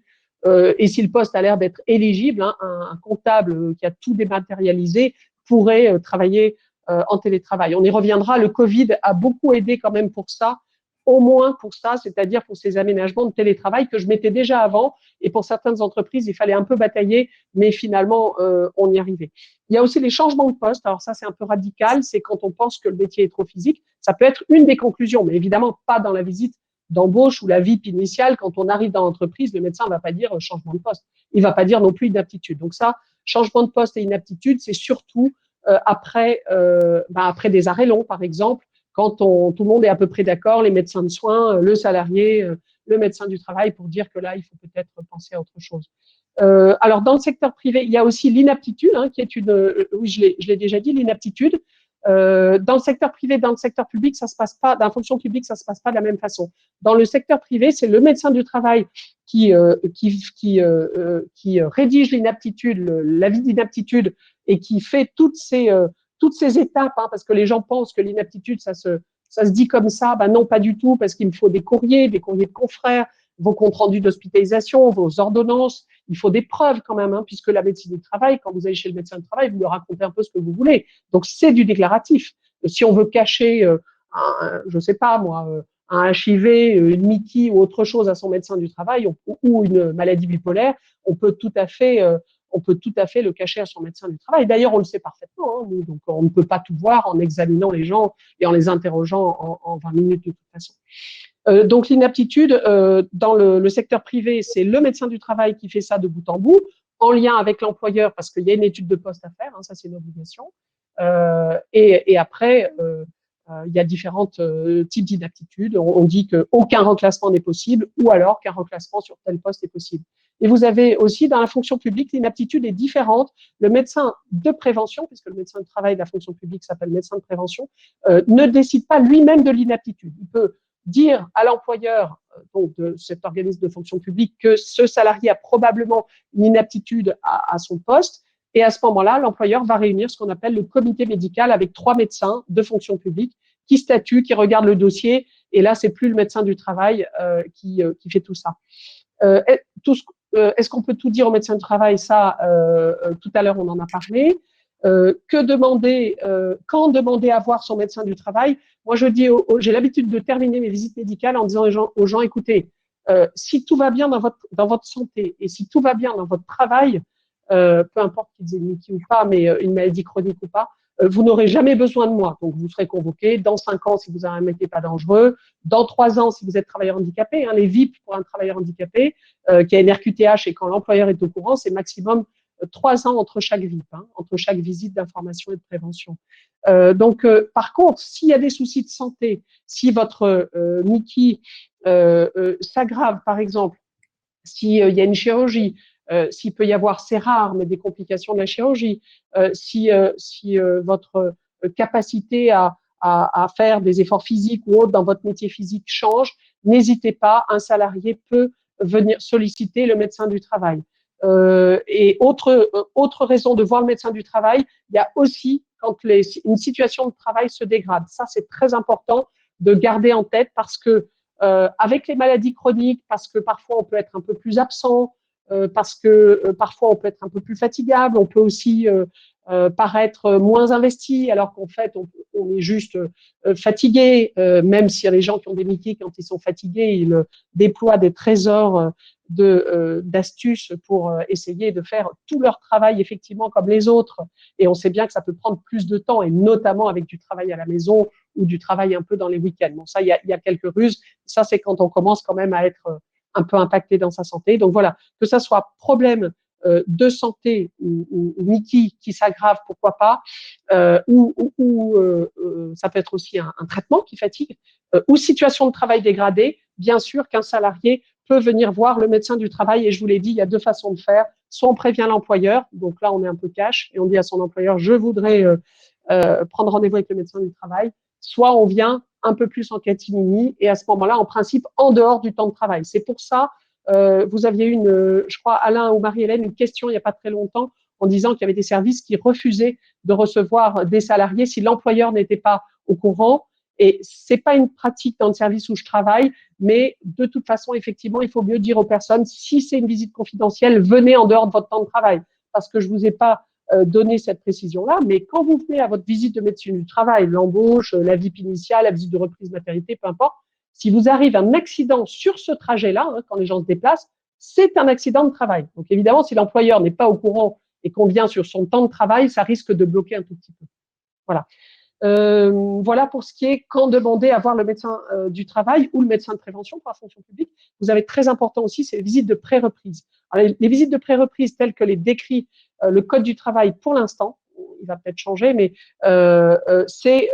et si le poste a l'air d'être éligible, hein, un comptable qui a tout dématérialisé pourrait travailler en télétravail. On y reviendra. Le Covid a beaucoup aidé quand même pour ça, au moins pour ça, c'est-à-dire pour ces aménagements de télétravail que je mettais déjà avant. Et pour certaines entreprises, il fallait un peu batailler, mais finalement, on y arrivait. Il y a aussi les changements de poste. Alors ça, c'est un peu radical. C'est quand on pense que le métier est trop physique. Ça peut être une des conclusions, mais évidemment pas dans la visite d'embauche ou la VIP initiale. Quand on arrive dans l'entreprise, le médecin ne va pas dire changement de poste. Il ne va pas dire non plus inaptitude. Donc ça, changement de poste et inaptitude, c'est surtout après des arrêts longs, par exemple, quand tout le monde est à peu près d'accord, les médecins de soins, le salarié, le médecin du travail, pour dire que là, il faut peut-être penser à autre chose. Alors, dans le secteur privé, il y a aussi l'inaptitude, hein, qui est oui, je l'ai déjà dit, l'inaptitude. Dans le secteur privé, dans le secteur public, ça se passe pas, dans la fonction publique, ça se passe pas de la même façon. Dans le secteur privé, c'est le médecin du travail qui rédige l'inaptitude, l'avis d'inaptitude et qui fait toutes ces étapes, hein, parce que les gens pensent que l'inaptitude, ça se dit comme ça. Ben non, pas du tout, parce qu'il me faut des courriers de confrères, vos comptes rendus d'hospitalisation, vos ordonnances. Il faut des preuves quand même, hein, puisque la médecine du travail, quand vous allez chez le médecin du travail, vous lui racontez un peu ce que vous voulez. Donc, c'est du déclaratif. Si on veut cacher, je sais pas moi, un HIV, une MITI ou autre chose à son médecin du travail, ou une maladie bipolaire, on peut tout à fait le cacher à son médecin du travail. D'ailleurs, on le sait parfaitement, hein, nous, donc on ne peut pas tout voir en examinant les gens et en les interrogeant en 20 minutes de toute façon. Donc l'inaptitude, dans le secteur privé, c'est le médecin du travail qui fait ça de bout en bout, en lien avec l'employeur, parce qu'il y a une étude de poste à faire, hein, ça c'est une obligation. Et après, il y a différents types d'inaptitude. On dit qu'aucun reclassement n'est possible, ou alors qu'un reclassement sur tel poste est possible. Et vous avez aussi, dans la fonction publique, l'inaptitude est différente. Le médecin de prévention, puisque le médecin de travail de la fonction publique s'appelle médecin de prévention, ne décide pas lui-même de l'inaptitude. Il peut dire à l'employeur, donc de cet organisme de fonction publique, que ce salarié a probablement une inaptitude à son poste. Et à ce moment-là, l'employeur va réunir ce qu'on appelle le comité médical avec 3 médecins de fonction publique qui statuent, qui regardent le dossier. Et là, c'est plus le médecin du travail qui fait tout ça. Est-ce qu'on peut tout dire au médecin du travail? Ça, tout à l'heure, on en a parlé. Que demander, quand demander à voir son médecin du travail? Moi, je dis, j'ai l'habitude de terminer mes visites médicales en disant aux gens, écoutez, si tout va bien dans votre santé et si tout va bien dans votre travail, peu importe qu'ils aient une MITI ou pas, mais une maladie chronique ou pas, vous n'aurez jamais besoin de moi. Donc, vous serez convoqué dans 5 ans si vous n'êtes pas dangereux, dans 3 ans si vous êtes travailleur handicapé. Hein, les VIP pour un travailleur handicapé qui a une RQTH et quand l'employeur est au courant, c'est maximum 3 ans entre chaque VIP, hein, entre chaque visite d'information et de prévention. Par contre, s'il y a des soucis de santé, si votre MITI s'aggrave, par exemple, s'il y a une chirurgie, s'il peut y avoir, c'est rare, mais des complications de la chirurgie, si votre capacité à faire des efforts physiques ou autres dans votre métier physique change, n'hésitez pas, un salarié peut venir solliciter le médecin du travail. Et autre raison de voir le médecin du travail, il y a aussi quand une situation de travail se dégrade. Ça, c'est très important de garder en tête parce que avec les maladies chroniques, parce que parfois on peut être un peu plus absent, parce que parfois on peut être un peu plus fatigable, on peut aussi paraître moins investi, alors qu'en fait on est juste fatigué, même si les gens qui ont des MITI, quand ils sont fatigués, ils déploient des trésors d'astuces pour essayer de faire tout leur travail effectivement comme les autres. Et on sait bien que ça peut prendre plus de temps, et notamment avec du travail à la maison ou du travail un peu dans les week-ends. Bon, ça, il y a quelques ruses. Ça, c'est quand on commence quand même à être un peu impacté dans sa santé. Donc voilà, que ça soit problème de santé ou MITI qui s'aggrave, pourquoi pas, ou ça peut être aussi un traitement qui fatigue, ou situation de travail dégradée, bien sûr qu'un salarié peut venir voir le médecin du travail. Et je vous l'ai dit, il y a 2 façons de faire. Soit on prévient l'employeur, donc là on est un peu cash, et on dit à son employeur, je voudrais prendre rendez-vous avec le médecin du travail. Soit on vient un peu plus en catimini, et à ce moment-là, en principe, en dehors du temps de travail. C'est pour ça, vous aviez eu je crois, Alain ou Marie-Hélène, une question il n'y a pas très longtemps, en disant qu'il y avait des services qui refusaient de recevoir des salariés si l'employeur n'était pas au courant. Et c'est pas une pratique dans le service où je travaille, mais de toute façon, effectivement, il faut mieux dire aux personnes, si c'est une visite confidentielle, venez en dehors de votre temps de travail, parce que je vous ai pas donné cette précision-là, mais quand vous venez à votre visite de médecine du travail, l'embauche, la VIP initiale, la visite de reprise maternité, peu importe, si vous arrive un accident sur ce trajet-là, hein, quand les gens se déplacent, c'est un accident de travail. Donc évidemment, si l'employeur n'est pas au courant et qu'on vient sur son temps de travail, ça risque de bloquer un tout petit peu. Voilà. Voilà pour ce qui est quand demander à voir le médecin du travail ou le médecin de prévention pour la fonction publique. Vous avez très important aussi, c'est les visites de pré-reprise. Les visites de pré-reprise telles que les décrit le Code du travail pour l'instant, il va peut-être changer, mais c'est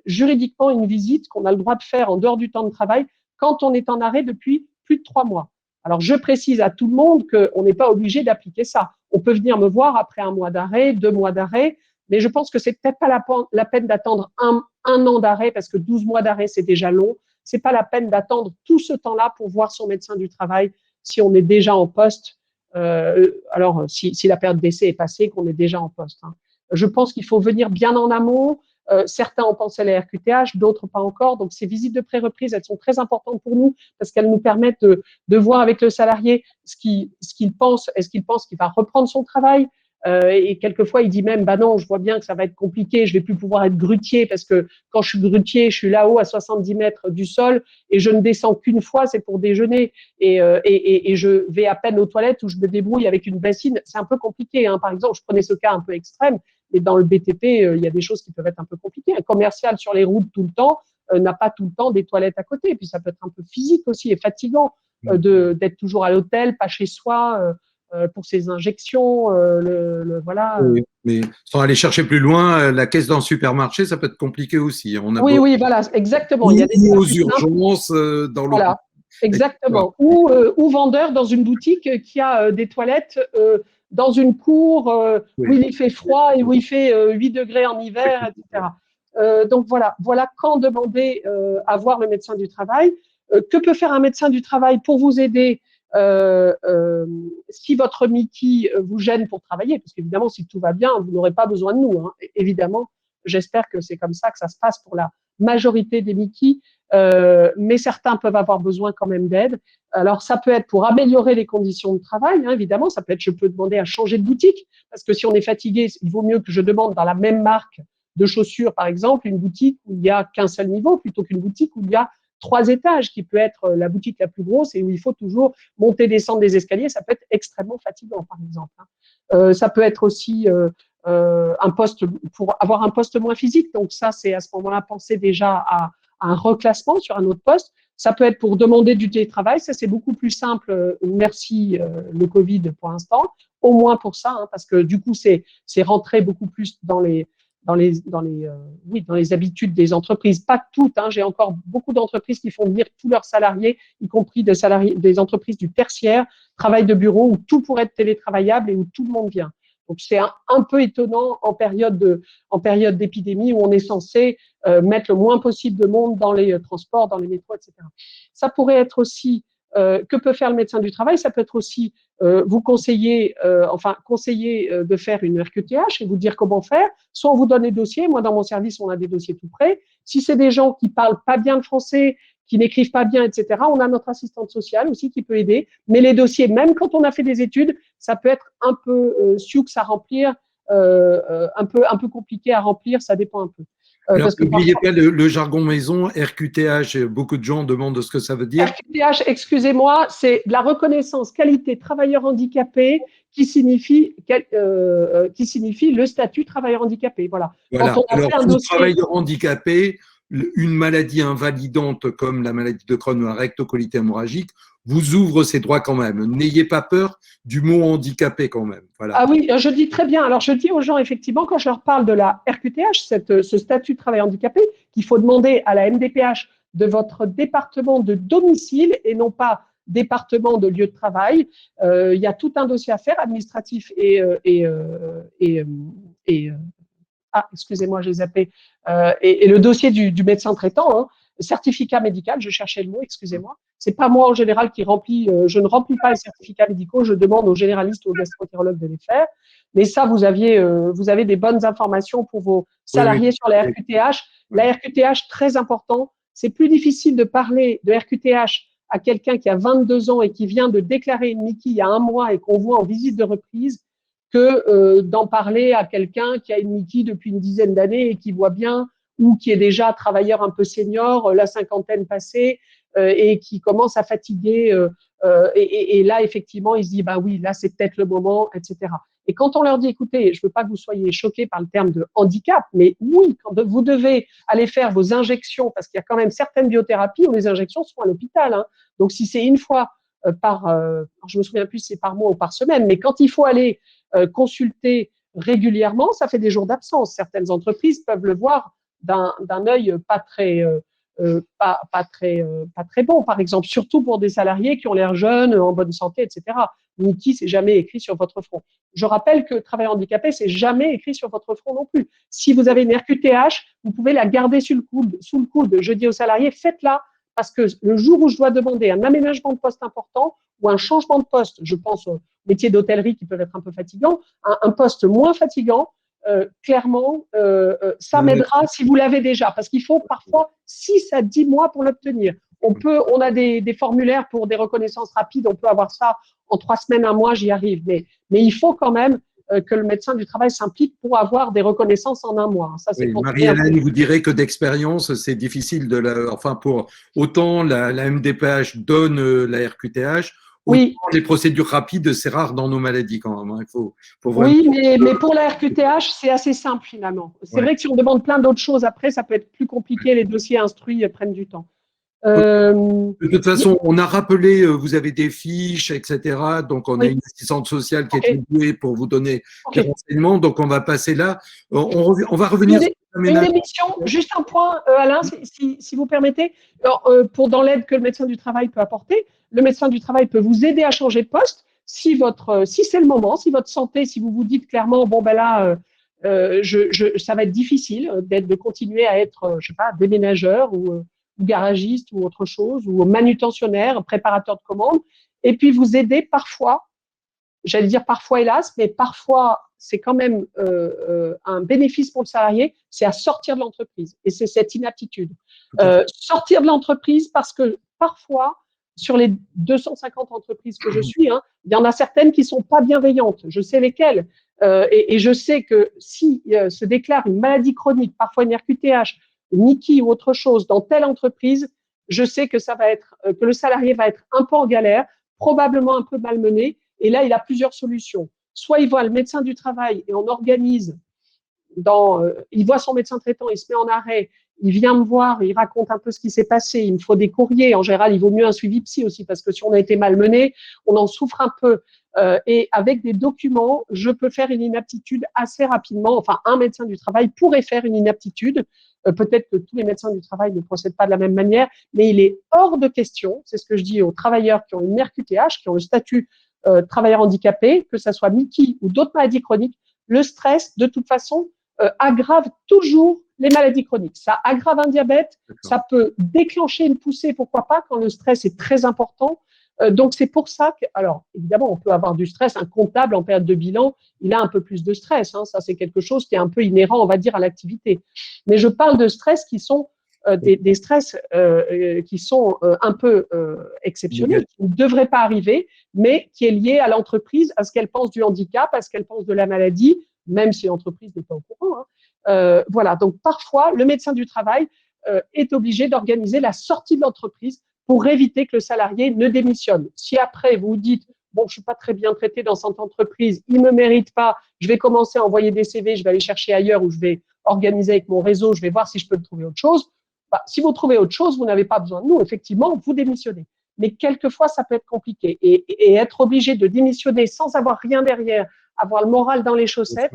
juridiquement une visite qu'on a le droit de faire en dehors du temps de travail quand on est en arrêt depuis plus de 3 mois. Alors, je précise à tout le monde qu'on n'est pas obligé d'appliquer ça. On peut venir me voir après 1 mois d'arrêt, 2 mois d'arrêt, mais je pense que c'est peut-être pas la peine d'attendre un an d'arrêt, parce que 12 mois d'arrêt, c'est déjà long. C'est pas la peine d'attendre tout ce temps-là pour voir son médecin du travail si on est déjà en poste Alors, si la période d'essai est passée, qu'on est déjà en poste. Hein. Je pense qu'il faut venir bien en amont. Certains ont pensé à la RQTH, d'autres pas encore. Donc, ces visites de pré-reprise, elles sont très importantes pour nous parce qu'elles nous permettent de voir avec le salarié ce qu'il pense. Est-ce qu'il pense qu'il va reprendre son travail? Et quelquefois, il dit même, bah non, je vois bien que ça va être compliqué, je vais plus pouvoir être grutier parce que quand je suis grutier, je suis là-haut à 70 mètres du sol et je ne descends qu'une fois, c'est pour déjeuner et je vais à peine aux toilettes où je me débrouille avec une bassine. C'est un peu compliqué, hein. Par exemple, je prenais ce cas un peu extrême, mais dans le BTP, il y a des choses qui peuvent être un peu compliquées. Un commercial sur les routes tout le temps n'a pas tout le temps des toilettes à côté. Et puis, ça peut être un peu physique aussi et fatigant d'être toujours à l'hôtel, pas chez soi. Pour ses injections, voilà. Oui, mais sans aller chercher plus loin, la caisse dans le supermarché, ça peut être compliqué aussi. On a Oui, voilà, exactement. Il y a des ou cas aux plus simples. urgences dans l'hôpital. Voilà, exactement. Ou vendeur dans une boutique qui a des toilettes dans une cour où il fait froid et où il fait 8 degrés en hiver, etc. Donc voilà quand demander à voir le médecin du travail. Que peut faire un médecin du travail pour vous aider si votre Mickey vous gêne pour travailler, parce qu'évidemment, si tout va bien, vous n'aurez pas besoin de nous. Hein. Évidemment, j'espère que c'est comme ça que ça se passe pour la majorité des Mickey, mais certains peuvent avoir besoin quand même d'aide. Alors, ça peut être pour améliorer les conditions de travail, hein, évidemment. Ça peut être, je peux demander à changer de boutique, parce que si on est fatigué, il vaut mieux que je demande dans la même marque de chaussures, par exemple, une boutique où il n'y a qu'un seul niveau, plutôt qu'une boutique où il y a 3 étages, qui peut être la boutique la plus grosse et où il faut toujours monter, descendre des escaliers. Ça peut être extrêmement fatigant, par exemple. Ça peut être aussi un poste pour avoir un poste moins physique. Donc ça, c'est à ce moment-là penser déjà à un reclassement sur un autre poste. Ça peut être pour demander du télétravail. Ça, c'est beaucoup plus simple. Merci le Covid pour l'instant. Au moins pour ça, hein, parce que du coup, c'est rentré beaucoup plus dans les habitudes des entreprises. Pas toutes. Hein. J'ai encore beaucoup d'entreprises qui font venir tous leurs salariés, y compris des entreprises du tertiaire, travail de bureau où tout pourrait être télétravaillable et où tout le monde vient. Donc, c'est un peu étonnant en période d'épidémie où on est censé mettre le moins possible de monde dans les transports, dans les métros, etc. Ça pourrait être aussi, que peut faire le médecin du travail? Ça peut être aussi vous conseiller de faire une RQTH et vous dire comment faire. Soit on vous donne les dossiers. Moi, dans mon service, on a des dossiers tout prêts. Si c'est des gens qui parlent pas bien le français, qui n'écrivent pas bien, etc., on a notre assistante sociale aussi qui peut aider. Mais les dossiers, même quand on a fait des études, ça peut être un peu sioux à remplir, un peu compliqué à remplir, ça dépend un peu. Alors, n'oubliez pas le jargon maison, RQTH, beaucoup de gens demandent ce que ça veut dire. RQTH, excusez-moi, c'est la reconnaissance qualité travailleur handicapé qui signifie le statut travailleur handicapé. Voilà. Voilà. Quand on a alors, fait un pour dossier, travailleur handicapé, une maladie invalidante comme la maladie de Crohn ou la rectocolite hémorragique vous ouvre ses droits quand même. N'ayez pas peur du mot handicapé quand même. Voilà. Ah oui, je dis très bien. Alors, je dis aux gens, effectivement, quand je leur parle de la RQTH, ce statut de travail handicapé, qu'il faut demander à la MDPH de votre département de domicile et non pas département de lieu de travail. Il y a tout un dossier à faire, administratif excusez-moi, j'ai zappé. Et le dossier du médecin traitant, hein, certificat médical, je cherchais le mot, excusez-moi. C'est pas moi en général qui remplis, je ne remplis pas les certificats médicaux, je demande aux généralistes ou aux gastroentérologues de les faire. Mais ça, vous avez des bonnes informations pour vos salariés sur la RQTH. La RQTH, très important. C'est plus difficile de parler de RQTH à quelqu'un qui a 22 ans et qui vient de déclarer une Mickey il y a un mois et qu'on voit en visite de reprise que d'en parler à quelqu'un qui a une Mickey depuis une dizaine d'années et qui voit bien ou qui est déjà travailleur un peu senior, la cinquantaine passée, et qui commence à fatiguer. Et là, effectivement, il se dit, bah oui, là, c'est peut-être le moment, etc. Et quand on leur dit, écoutez, je veux pas que vous soyez choqués par le terme de handicap, mais oui, quand vous devez aller faire vos injections, parce qu'il y a quand même certaines biothérapies où les injections sont à l'hôpital. Hein. Donc, si c'est une fois je me souviens plus si c'est par mois ou par semaine, mais quand il faut aller consulter régulièrement, ça fait des jours d'absence. Certaines entreprises peuvent le voir d'un œil pas très bon, par exemple, surtout pour des salariés qui ont l'air jeunes, en bonne santé, etc. Mickey, c'est jamais écrit sur votre front. Je rappelle que travailleur handicapé, c'est jamais écrit sur votre front non plus. Si vous avez une RQTH, vous pouvez la garder sous le coude. Je dis aux salariés, faites-la, parce que le jour où je dois demander un aménagement de poste important ou un changement de poste, je pense aux métiers d'hôtellerie qui peuvent être un peu fatigants, un poste moins fatigant, clairement, ça m'aidera si vous l'avez déjà, parce qu'il faut parfois 6 à 10 mois pour l'obtenir. On a des formulaires pour des reconnaissances rapides, on peut avoir ça en 3 semaines, 1 mois, j'y arrive. Mais il faut quand même que le médecin du travail s'implique pour avoir des reconnaissances en 1 mois. Ça, c'est Marie-Hélène, vous direz que d'expérience, c'est difficile pour autant la MDPH donne la RQTH, autant les procédures rapides, c'est rare dans nos maladies quand même. Il faut vraiment… Oui, mais pour la RQTH, c'est assez simple finalement. C'est vrai que si on demande plein d'autres choses après, ça peut être plus compliqué, les dossiers instruits prennent du temps. De toute façon, on a rappelé, vous avez des fiches, etc. Donc, on a une assistante sociale qui est douée pour vous donner des renseignements. Donc, on va passer là. On va revenir sur une émission, juste un point, Alain, si vous permettez. Dans l'aide que le médecin du travail peut apporter, le médecin du travail peut vous aider à changer de poste si c'est le moment, si votre santé, si vous vous dites clairement, bon ben là, ça va être difficile de continuer à être, je sais pas, déménageur ou garagiste ou autre chose, ou manutentionnaire, préparateur de commandes, et puis vous aider parfois, j'allais dire parfois hélas, mais parfois c'est quand même un bénéfice pour le salarié, c'est à sortir de l'entreprise, et c'est cette inaptitude. Sortir de l'entreprise parce que parfois, sur les 250 entreprises que je suis, il y en a certaines qui sont pas bienveillantes, je sais lesquelles, et je sais que si se déclare une maladie chronique, parfois une RQTH, Niki ou autre chose dans telle entreprise, je sais que que le salarié va être un peu en galère, probablement un peu malmené. Et là, il a plusieurs solutions. Soit il voit le médecin du travail et on organise il voit son médecin traitant, il se met en arrêt, il vient me voir, il raconte un peu ce qui s'est passé, il me faut des courriers. En général, il vaut mieux un suivi psy aussi parce que si on a été malmené, on en souffre un peu. Et avec des documents, je peux faire une inaptitude assez rapidement. Enfin, un médecin du travail pourrait faire une inaptitude. Peut-être que tous les médecins du travail ne procèdent pas de la même manière, mais il est hors de question, c'est ce que je dis aux travailleurs qui ont une RQTH, qui ont le statut travailleur handicapé, que ce soit Niki ou d'autres maladies chroniques, le stress, de toute façon, aggrave toujours les maladies chroniques. Ça aggrave un diabète, ça peut déclencher une poussée, pourquoi pas, quand le stress est très important. Donc, c'est pour ça que, alors, évidemment, on peut avoir du stress. Un comptable en période de bilan, il a un peu plus de stress. Ça, c'est quelque chose qui est un peu inhérent, on va dire, à l'activité. Mais je parle de stress qui sont des stress qui sont un peu exceptionnels, qui ne devraient pas arriver, mais qui est lié à l'entreprise, à ce qu'elle pense du handicap, à ce qu'elle pense de la maladie, même si l'entreprise n'est pas au courant. Voilà, donc parfois, le médecin du travail est obligé d'organiser la sortie de l'entreprise pour éviter que le salarié ne démissionne. Si après, vous dites, bon, je ne suis pas très bien traité dans cette entreprise, il ne me mérite pas, je vais commencer à envoyer des CV, je vais aller chercher ailleurs ou je vais organiser avec mon réseau, je vais voir si je peux trouver autre chose. Si vous trouvez autre chose, vous n'avez pas besoin de nous, effectivement, vous démissionnez. Mais quelquefois, ça peut être compliqué. Et être obligé de démissionner sans avoir rien derrière, avoir le moral dans les chaussettes,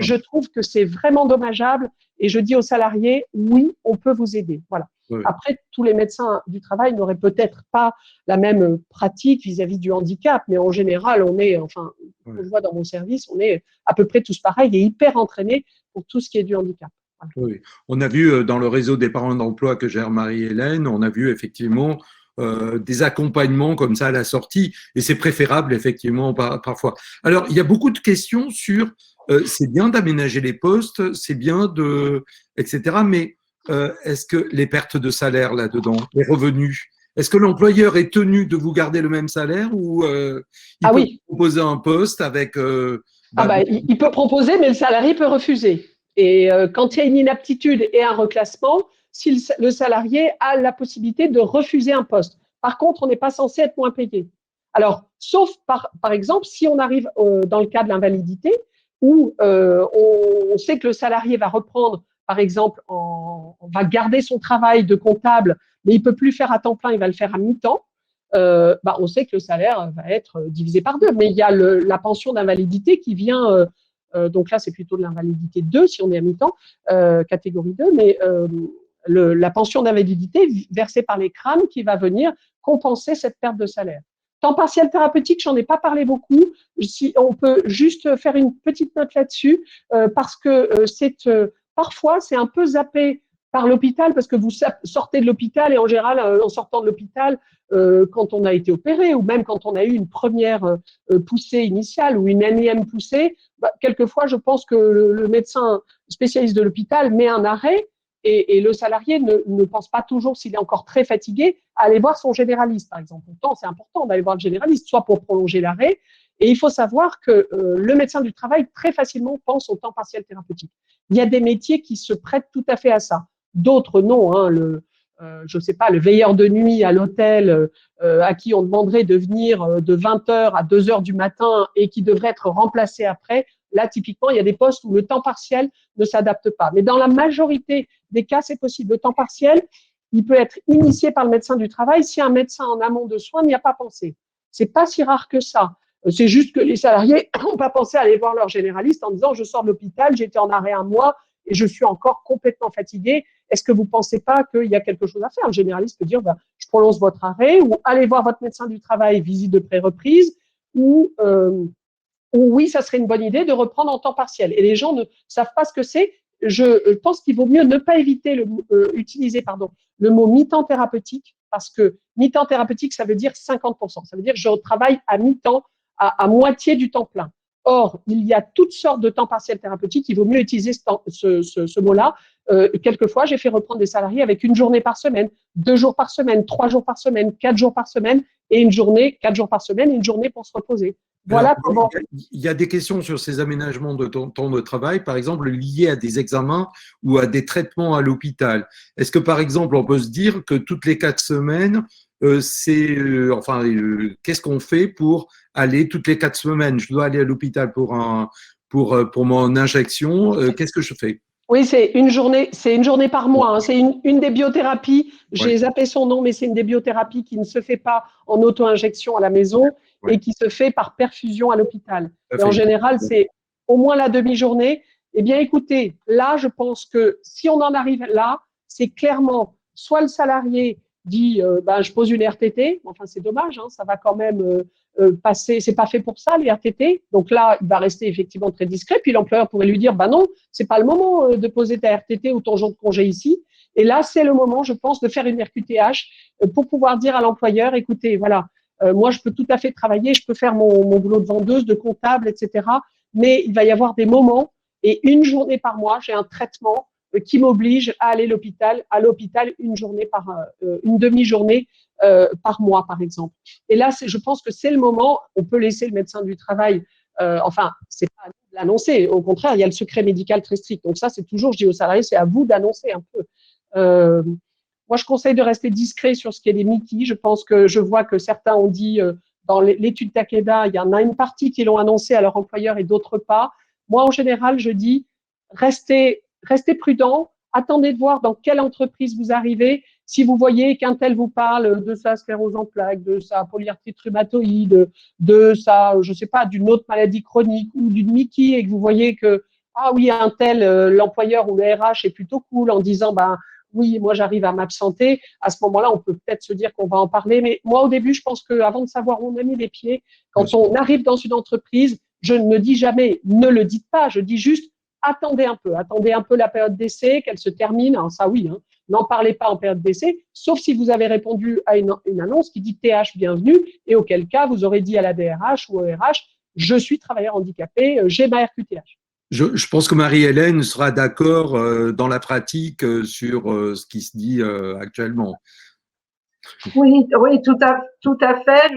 je trouve que c'est vraiment dommageable. Et je dis aux salariés, oui, on peut vous aider. Voilà. Oui. Après, tous les médecins du travail n'auraient peut-être pas la même pratique vis-à-vis du handicap, mais en général, je vois dans mon service, on est à peu près tous pareils et hyper entraînés pour tout ce qui est du handicap. Voilà. Oui. On a vu dans le réseau des parents d'emploi que gère Marie-Hélène, on a vu effectivement des accompagnements comme ça à la sortie, et c'est préférable effectivement parfois. Alors, il y a beaucoup de questions sur c'est bien d'aménager les postes, c'est bien etc. Mais est-ce que les pertes de salaire là-dedans, les revenus, est-ce que l'employeur est tenu de vous garder le même salaire ou il peut proposer un poste avec… il peut proposer, mais le salarié peut refuser. Et quand il y a une inaptitude et un reclassement, si le salarié a la possibilité de refuser un poste. Par contre, on n'est pas censé être moins payé. Alors, sauf par exemple, si on arrive dans le cas de l'invalidité, où on sait que le salarié va reprendre, par exemple, va garder son travail de comptable, mais il ne peut plus faire à temps plein, il va le faire à mi-temps, on sait que le salaire va être divisé par 2. Mais il y a la pension d'invalidité qui vient… donc là, c'est plutôt de l'invalidité 2 si on est à mi-temps, catégorie 2, mais la pension d'invalidité versée par les CRAM qui va venir compenser cette perte de salaire. Temps partiel thérapeutique, j'en ai pas parlé beaucoup. Si on peut juste faire une petite note là-dessus, parce que parfois, c'est un peu zappé par l'hôpital, parce que vous sortez de l'hôpital et en général, en sortant de l'hôpital, quand on a été opéré ou même quand on a eu une première poussée initiale ou une énième poussée, quelquefois, je pense que le médecin spécialiste de l'hôpital met un arrêt et le salarié ne pense pas toujours, s'il est encore très fatigué, à aller voir son généraliste, par exemple. Pourtant, c'est important d'aller voir le généraliste, soit pour prolonger l'arrêt. Et il faut savoir que le médecin du travail, très facilement, pense au temps partiel thérapeutique. Il y a des métiers qui se prêtent tout à fait à ça. D'autres, non. Je ne sais pas, le veilleur de nuit à l'hôtel à qui on demanderait de venir de 20h à 2h du matin et qui devrait être remplacé après. Là, typiquement, il y a des postes où le temps partiel ne s'adapte pas. Mais dans la majorité des cas, c'est possible. Le temps partiel, il peut être initié par le médecin du travail si un médecin en amont de soins n'y a pas pensé. C'est pas si rare que ça. C'est juste que les salariés n'ont pas pensé à aller voir leur généraliste en disant « je sors de l'hôpital, j'étais en arrêt 1 mois et je suis encore complètement fatigué. Est-ce que vous ne pensez pas qu'il y a quelque chose à faire ?» Le généraliste peut dire « je prolonge votre arrêt » ou « allez voir votre médecin du travail, visite de pré-reprise » ou oui, ça serait une bonne idée de reprendre en temps partiel. Et les gens ne savent pas ce que c'est. Je pense qu'il vaut mieux ne pas utiliser le mot mi-temps thérapeutique, parce que mi-temps thérapeutique, ça veut dire 50%. Ça veut dire que je travaille à mi-temps, à moitié du temps plein. Or, il y a toutes sortes de temps partiel thérapeutique. Il vaut mieux utiliser ce mot-là. Quelquefois, j'ai fait reprendre des salariés avec 1 journée par semaine, 2 jours par semaine, 3 jours par semaine, 4 jours par semaine, et 4 jours par semaine, 1 journée pour se reposer. Voilà. Alors, comment… Il y a des questions sur ces aménagements de temps de travail, par exemple liés à des examens ou à des traitements à l'hôpital. Est-ce que, par exemple, on peut se dire que toutes les 4 semaines, qu'est-ce qu'on fait pour aller toutes les 4 semaines? Je dois aller à l'hôpital pour mon injection. Qu'est-ce que je fais? Oui, c'est une journée par mois. Hein. C'est une des biothérapies. J'ai zappé son nom, mais c'est une des biothérapies qui ne se fait pas en auto-injection à la maison et qui se fait par perfusion à l'hôpital. Et en général, c'est au moins la demi-journée. Eh bien, écoutez, là, je pense que si on en arrive là, c'est clairement soit le salarié dit je pose une RTT. Enfin, c'est dommage, hein, ça va quand même passer. C'est pas fait pour ça, les RTT. Donc là, il va rester effectivement très discret. Puis l'employeur pourrait lui dire non, c'est pas le moment de poser ta RTT ou ton jour de congé ici. Et là, c'est le moment, je pense, de faire une RQTH pour pouvoir dire à l'employeur, écoutez, voilà, moi, je peux tout à fait travailler, je peux faire mon boulot de vendeuse, de comptable, etc. Mais il va y avoir des moments et 1 journée par mois, j'ai un traitement qui m'oblige à aller à l'hôpital une demi-journée par mois, par exemple. Et là, je pense que c'est le moment. On peut laisser le médecin du travail. C'est pas à nous de l'annoncer. Au contraire, il y a le secret médical très strict. Donc ça, c'est toujours, je dis aux salariés, c'est à vous d'annoncer un peu. Moi, je conseille de rester discret sur ce qui est des MICI. Je vois que certains ont dit dans l'étude Takeda, il y en a une partie qui l'ont annoncé à leur employeur et d'autres pas. Moi, en général, je dis restez prudent, attendez de voir dans quelle entreprise vous arrivez. Si vous voyez qu'un tel vous parle de sa sclérose en plaques, de sa polyarthrite rhumatoïde, de sa, je sais pas, d'une autre maladie chronique ou d'une MICI et que vous voyez que, ah oui, un tel, l'employeur ou le RH est plutôt cool en disant, oui, moi j'arrive à m'absenter, à ce moment-là, on peut peut-être se dire qu'on va en parler. Mais moi, au début, je pense qu'avant de savoir où on a mis les pieds, quand on arrive dans une entreprise, je ne dis jamais ne le dites pas, je dis juste attendez un peu la période d'essai, qu'elle se termine. Alors ça, oui, hein, n'en parlez pas en période d'essai, sauf si vous avez répondu à une annonce qui dit TH bienvenue, et auquel cas, vous aurez dit à la DRH ou au RH, je suis travailleur handicapé, j'ai ma RQTH. Je pense que Marie-Hélène sera d'accord dans la pratique sur ce qui se dit actuellement. Oui, tout à fait.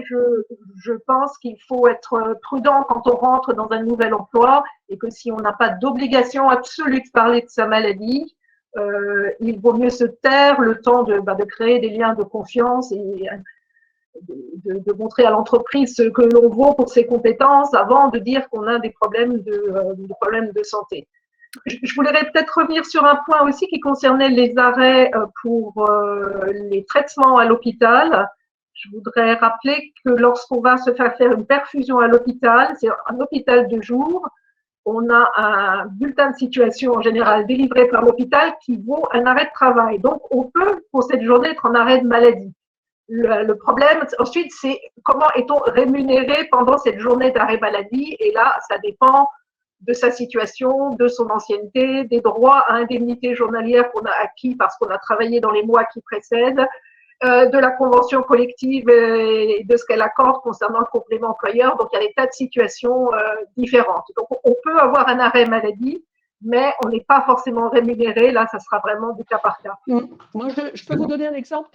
Je pense qu'il faut être prudent quand on rentre dans un nouvel emploi et que si on n'a pas d'obligation absolue de parler de sa maladie, il vaut mieux se taire le temps de créer des liens de confiance et de montrer à l'entreprise ce que l'on vaut pour ses compétences avant de dire qu'on a des problèmes de santé. Je voudrais peut-être revenir sur un point aussi qui concernait les arrêts pour les traitements à l'hôpital. Je voudrais rappeler que lorsqu'on va se faire une perfusion à l'hôpital, c'est un hôpital de jour, on a un bulletin de situation en général délivré par l'hôpital qui vaut un arrêt de travail. Donc, on peut, pour cette journée, être en arrêt de maladie. Le problème, ensuite, c'est comment est-on rémunéré pendant cette journée d'arrêt maladie. Et là, ça dépend de sa situation, de son ancienneté, des droits à indemnité journalière qu'on a acquis parce qu'on a travaillé dans les mois qui précèdent, de la convention collective et de ce qu'elle accorde concernant le complément employeur. Donc, il y a des tas de situations différentes. Donc, on peut avoir un arrêt maladie, mais on n'est pas forcément rémunéré. Là, ça sera vraiment du cas par cas. Moi, je peux vous donner un exemple.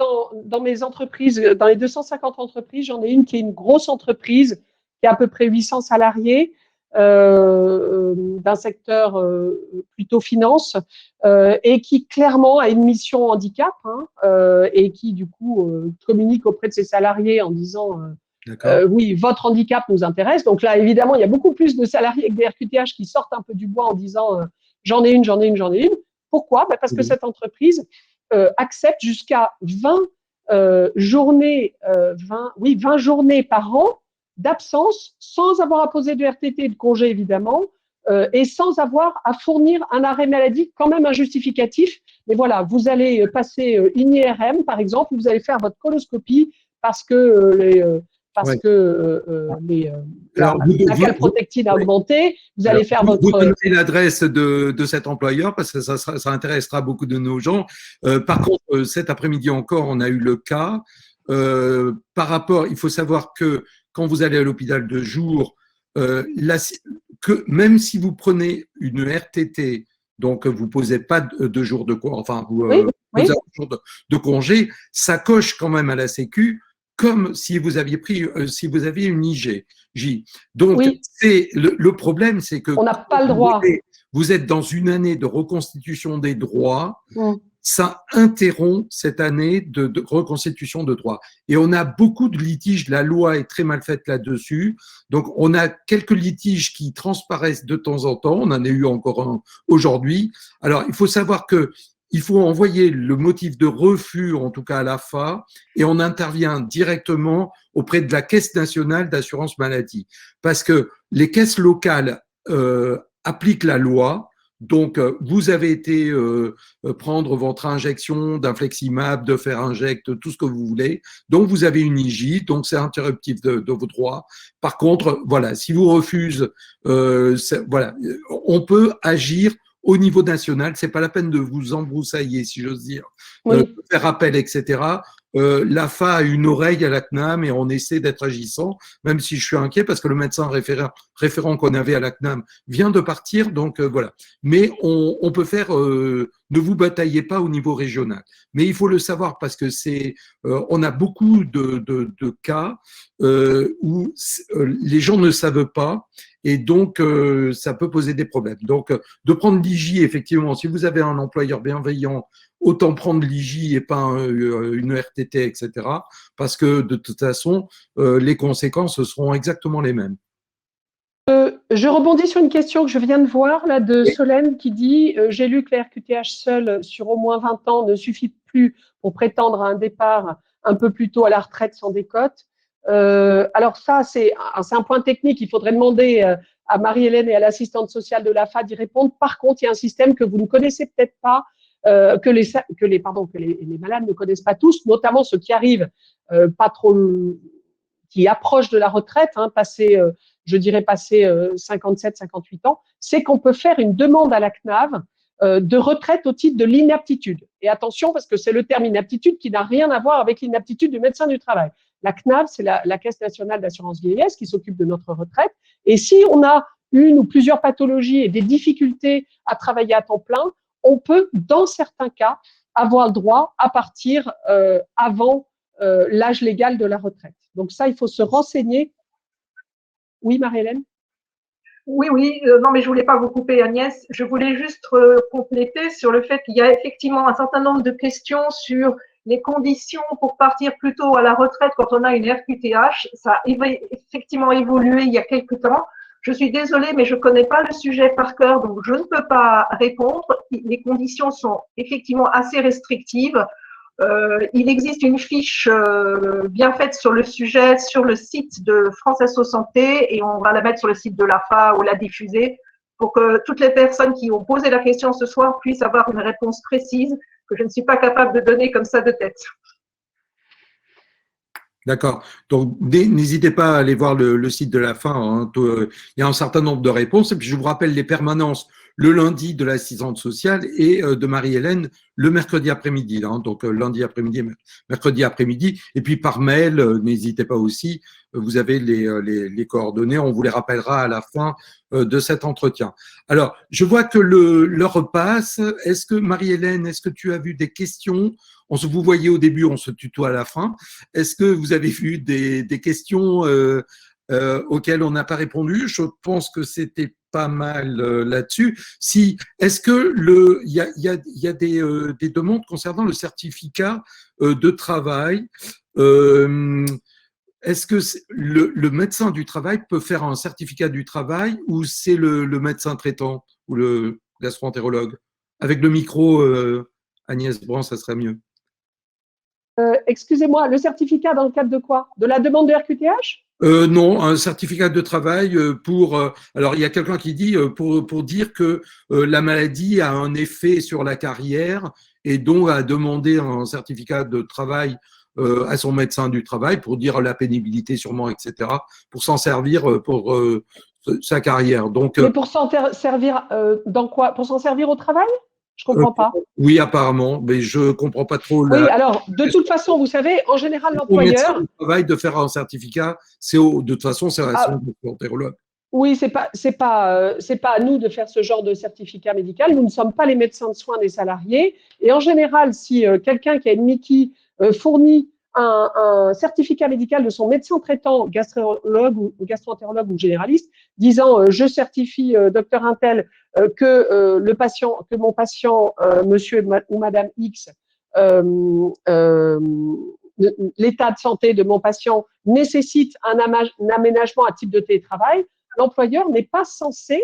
Dans mes entreprises, dans les 250 entreprises, j'en ai une qui est une grosse entreprise qui a à peu près 800 salariés, d'un secteur plutôt finance, et qui clairement a une mission handicap, et qui du coup communique auprès de ses salariés en disant oui, votre handicap nous intéresse. Donc là, évidemment, il y a beaucoup plus de salariés avec des RQTH qui sortent un peu du bois en disant j'en ai une, j'en ai une, j'en ai une. Pourquoi? Parce que cette entreprise accepte jusqu'à 20 journées, 20 journées par an d'absence sans avoir à poser de RTT et de congé, évidemment, et sans avoir à fournir un arrêt maladie, quand même un justificatif. Mais voilà, vous allez passer une IRM, par exemple, vous allez faire votre coloscopie parce que la calprotectine a augmenté, vous allez faire votre… Vous donnez l'adresse de cet employeur parce que ça intéressera beaucoup de nos gens. Par contre, cet après-midi encore, on a eu le cas. Par rapport, il faut savoir que quand vous allez à l'hôpital de jour, même si vous prenez une RTT, donc vous posez pas de jours de quoi, enfin vous posez un jour de congé, ça coche quand même à la Sécu comme si vous aviez si vous aviez une IG. Donc c'est le problème, c'est que on n'a pas le droit. Vous êtes dans une année de reconstitution des droits. Ça interrompt cette année de reconstitution de droits. Et on a beaucoup de litiges, la loi est très mal faite là-dessus. Donc, on a quelques litiges qui transparaissent de temps en temps. On en a eu encore un aujourd'hui. Alors, il faut savoir que il faut envoyer le motif de refus, en tout cas à l'AFA, et on intervient directement auprès de la Caisse nationale d'assurance maladie. Parce que les caisses locales appliquent la loi. Donc, vous avez été prendre votre injection d'Infleximab, de faire injecte, tout ce que vous voulez. Donc, vous avez une IJ, donc c'est interruptif de vos droits. Par contre, voilà, si vous refusez, voilà, on peut agir au niveau national. C'est pas la peine de vous embroussailler, si j'ose dire, faire appel, etc. L'AFA a une oreille à la CNAM et on essaie d'être agissant, même si je suis inquiet parce que le médecin référent qu'on avait à la CNAM vient de partir, donc voilà. Mais on peut faire, ne vous bataillez pas au niveau régional. Mais il faut le savoir parce que on a beaucoup de cas où les gens ne savent pas et donc ça peut poser des problèmes. Donc de prendre l'IJ, effectivement, si vous avez un employeur bienveillant, autant prendre l'IJ et pas une RTT, etc. Parce que de toute façon, les conséquences seront exactement les mêmes. Je rebondis sur une question que je viens de voir là de Solène qui dit j'ai lu que la RQTH seule sur au moins 20 ans ne suffit plus pour prétendre à un départ un peu plus tôt à la retraite sans décote. Alors ça, c'est un point technique. Il faudrait demander à Marie-Hélène et à l'assistante sociale de l'AFA d'y répondre. Par contre, il y a un système que vous ne connaissez peut-être pas, que les malades ne connaissent pas tous, notamment ceux qui arrivent pas trop, qui approchent de la retraite, passé 57, 58 ans, c'est qu'on peut faire une demande à la CNAV de retraite au titre de l'inaptitude. Et attention, parce que c'est le terme inaptitude qui n'a rien à voir avec l'inaptitude du médecin du travail. La CNAV, c'est la Caisse nationale d'assurance vieillesse qui s'occupe de notre retraite. Et si on a une ou plusieurs pathologies et des difficultés à travailler à temps plein, on peut, dans certains cas, avoir le droit à partir avant l'âge légal de la retraite. Donc ça, il faut se renseigner. Oui, Marie-Hélène? Oui, non, mais je voulais pas vous couper, Agnès. Je voulais juste compléter sur le fait qu'il y a effectivement un certain nombre de questions sur les conditions pour partir plus tôt à la retraite quand on a une RQTH. Ça a effectivement évolué il y a quelque temps. Je suis désolée, mais je connais pas le sujet par cœur, donc je ne peux pas répondre. Les conditions sont effectivement assez restrictives. Il existe une fiche bien faite sur le sujet sur le site de France Asso Santé et on va la mettre sur le site de l'AFA ou la diffuser pour que toutes les personnes qui ont posé la question ce soir puissent avoir une réponse précise que je ne suis pas capable de donner comme ça de tête. D'accord. Donc, n'hésitez pas à aller voir le site de la fin, hein. Il y a un certain nombre de réponses. Et puis, je vous rappelle les permanences le lundi de l'assistante sociale et de Marie-Hélène le mercredi après-midi, hein. Donc, lundi après-midi, mercredi après-midi. Et puis, par mail, n'hésitez pas aussi. Vous avez les coordonnées. On vous les rappellera à la fin de cet entretien. Alors, je vois que l'heure passe. Est-ce que, Marie-Hélène, est-ce que tu as vu des questions? Vous voyez au début, on se tutoie à la fin. Est-ce que vous avez vu des questions auxquelles on n'a pas répondu? Je pense que c'était pas mal là-dessus. Si, est-ce que il y a des demandes concernant le certificat de travail? Est-ce que le médecin du travail peut faire un certificat du travail ou c'est le médecin traitant ou le gastro-entérologue? Avec le micro, Agnès Brand, ça serait mieux. Excusez-moi, le certificat dans le cadre de quoi? De la demande de RQTH? Non, un certificat de travail pour. Alors, il y a quelqu'un qui dit pour dire que la maladie a un effet sur la carrière et donc a demandé un certificat de travail à son médecin du travail pour dire la pénibilité sûrement, etc. Pour s'en servir pour sa carrière. Donc, Mais pour s'en servir dans quoi? Pour s'en servir au travail? Je comprends pas. oui, apparemment, mais je comprends pas trop. Oui, alors de toute façon, vous savez, en général, Au médecin l'employeur. du travail de faire un certificat, de toute façon, c'est à son entérologue. Oui, c'est pas à nous de faire ce genre de certificat médical. Nous ne sommes pas les médecins de soins des salariés. Et en général, si quelqu'un qui a une MICI fournit un certificat médical de son médecin traitant, gastrologue ou gastro-entérologue ou généraliste, disant je certifie docteur Intel que mon patient, monsieur ou madame X, l'état de santé de mon patient nécessite un aménagement à type de télétravail, l'employeur n'est pas censé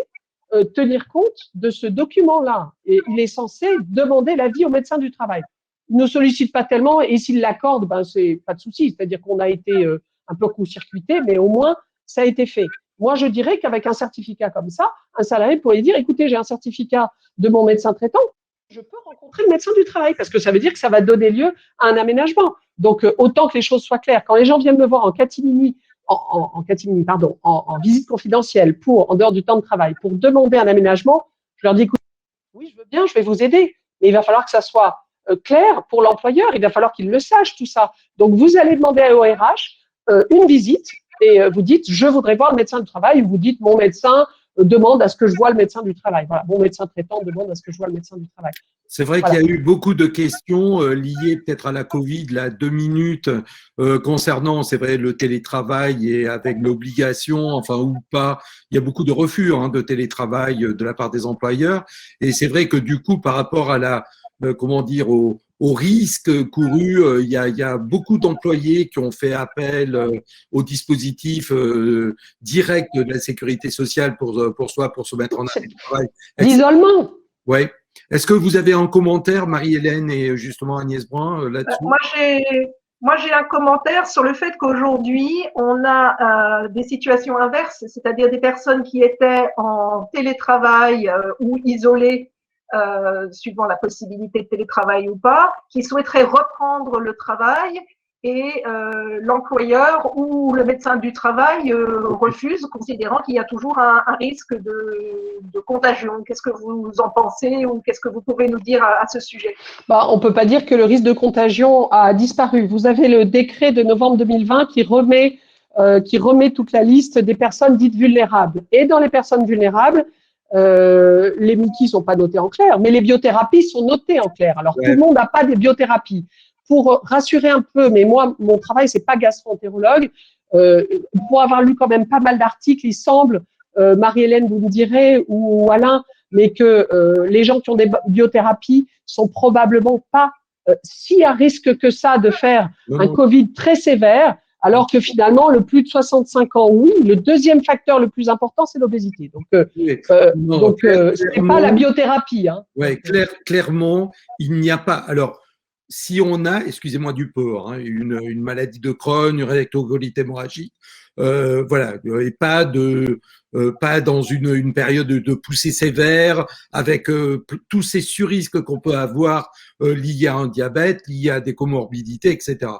tenir compte de ce document-là. Et il est censé demander l'avis au médecin du travail. Il ne sollicite pas tellement et s'il l'accorde, ben, c'est pas de souci. C'est-à-dire qu'on a été un peu court-circuité, mais au moins, ça a été fait. Moi, je dirais qu'avec un certificat comme ça, un salarié pourrait dire, écoutez, j'ai un certificat de mon médecin traitant, je peux rencontrer le médecin du travail parce que ça veut dire que ça va donner lieu à un aménagement. Donc, autant que les choses soient claires. Quand les gens viennent me voir en catimini, en visite confidentielle en dehors du temps de travail, pour demander un aménagement, je leur dis, écoute, oui, je veux bien, je vais vous aider, mais il va falloir que ça soit clair pour l'employeur, il va falloir qu'il le sache, tout ça. Donc, vous allez demander à ORH une visite et vous dites, je voudrais voir le médecin du travail, ou vous dites, mon médecin demande à ce que je vois le médecin du travail. Voilà, mon médecin traitant demande à ce que je vois le médecin du travail. C'est vrai qu'il y a eu beaucoup de questions liées peut-être à la Covid, là, 2 minutes, concernant, c'est vrai, le télétravail et avec l'obligation, enfin, ou pas. Il y a beaucoup de refus de télétravail de la part des employeurs. Et c'est vrai que du coup, par rapport à comment dire, au risque couru, il y a beaucoup d'employés qui ont fait appel au dispositif direct de la sécurité sociale pour se mettre en arrêt de travail. L'isolement. Oui. Est-ce que vous avez un commentaire, Marie-Hélène et justement Agnès Brand, là-dessus? Moi, j'ai un commentaire sur le fait qu'aujourd'hui, on a des situations inverses, c'est-à-dire des personnes qui étaient en télétravail ou isolées, suivant la possibilité de télétravail ou pas, qui souhaiteraient reprendre le travail et l'employeur ou le médecin du travail refuse, considérant qu'il y a toujours un risque de contagion. Qu'est-ce que vous en pensez ou qu'est-ce que vous pouvez nous dire à ce sujet? On ne peut pas dire que le risque de contagion a disparu. Vous avez le décret de novembre 2020 qui remet toute la liste des personnes dites vulnérables. Et dans les personnes vulnérables, les MICI ne sont pas notés en clair, mais les biothérapies sont notées en clair. Alors, tout le monde n'a pas des biothérapies. Pour rassurer un peu, mais moi, mon travail, c'est pas gastro-entérologue. Pour avoir lu quand même pas mal d'articles, il semble, Marie-Hélène, vous me direz, ou Alain, mais que les gens qui ont des biothérapies sont probablement pas si à risque que ça de faire un Covid très sévère, alors que finalement, le plus de 65 ans, oui, le deuxième facteur le plus important, c'est l'obésité. Donc, ce n'est pas la biothérapie. Hein. Oui, clairement, il n'y a pas. Alors, si on a, excusez-moi du peu, une maladie de Crohn, une rectocolite hémorragique, voilà, et pas dans une période de poussée sévère avec tous ces surrisques qu'on peut avoir liés à un diabète, liés à des comorbidités, etc.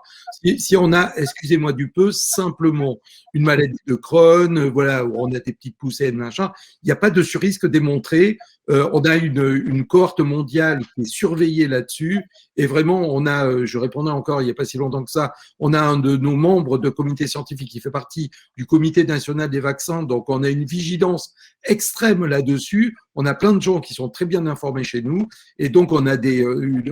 Si on a, excusez-moi du peu, simplement une maladie de Crohn, voilà, où on a des petites poussées, machin, il n'y a pas de surrisque démontré. On a une cohorte mondiale qui est surveillée là-dessus, et vraiment, on a, je répondais encore il n'y a pas si longtemps que ça, on a un de nos membres de comité scientifique qui fait partie du comité national des vaccins, donc on a une vigilance extrême là-dessus. On a plein de gens qui sont très bien informés chez nous, et donc on a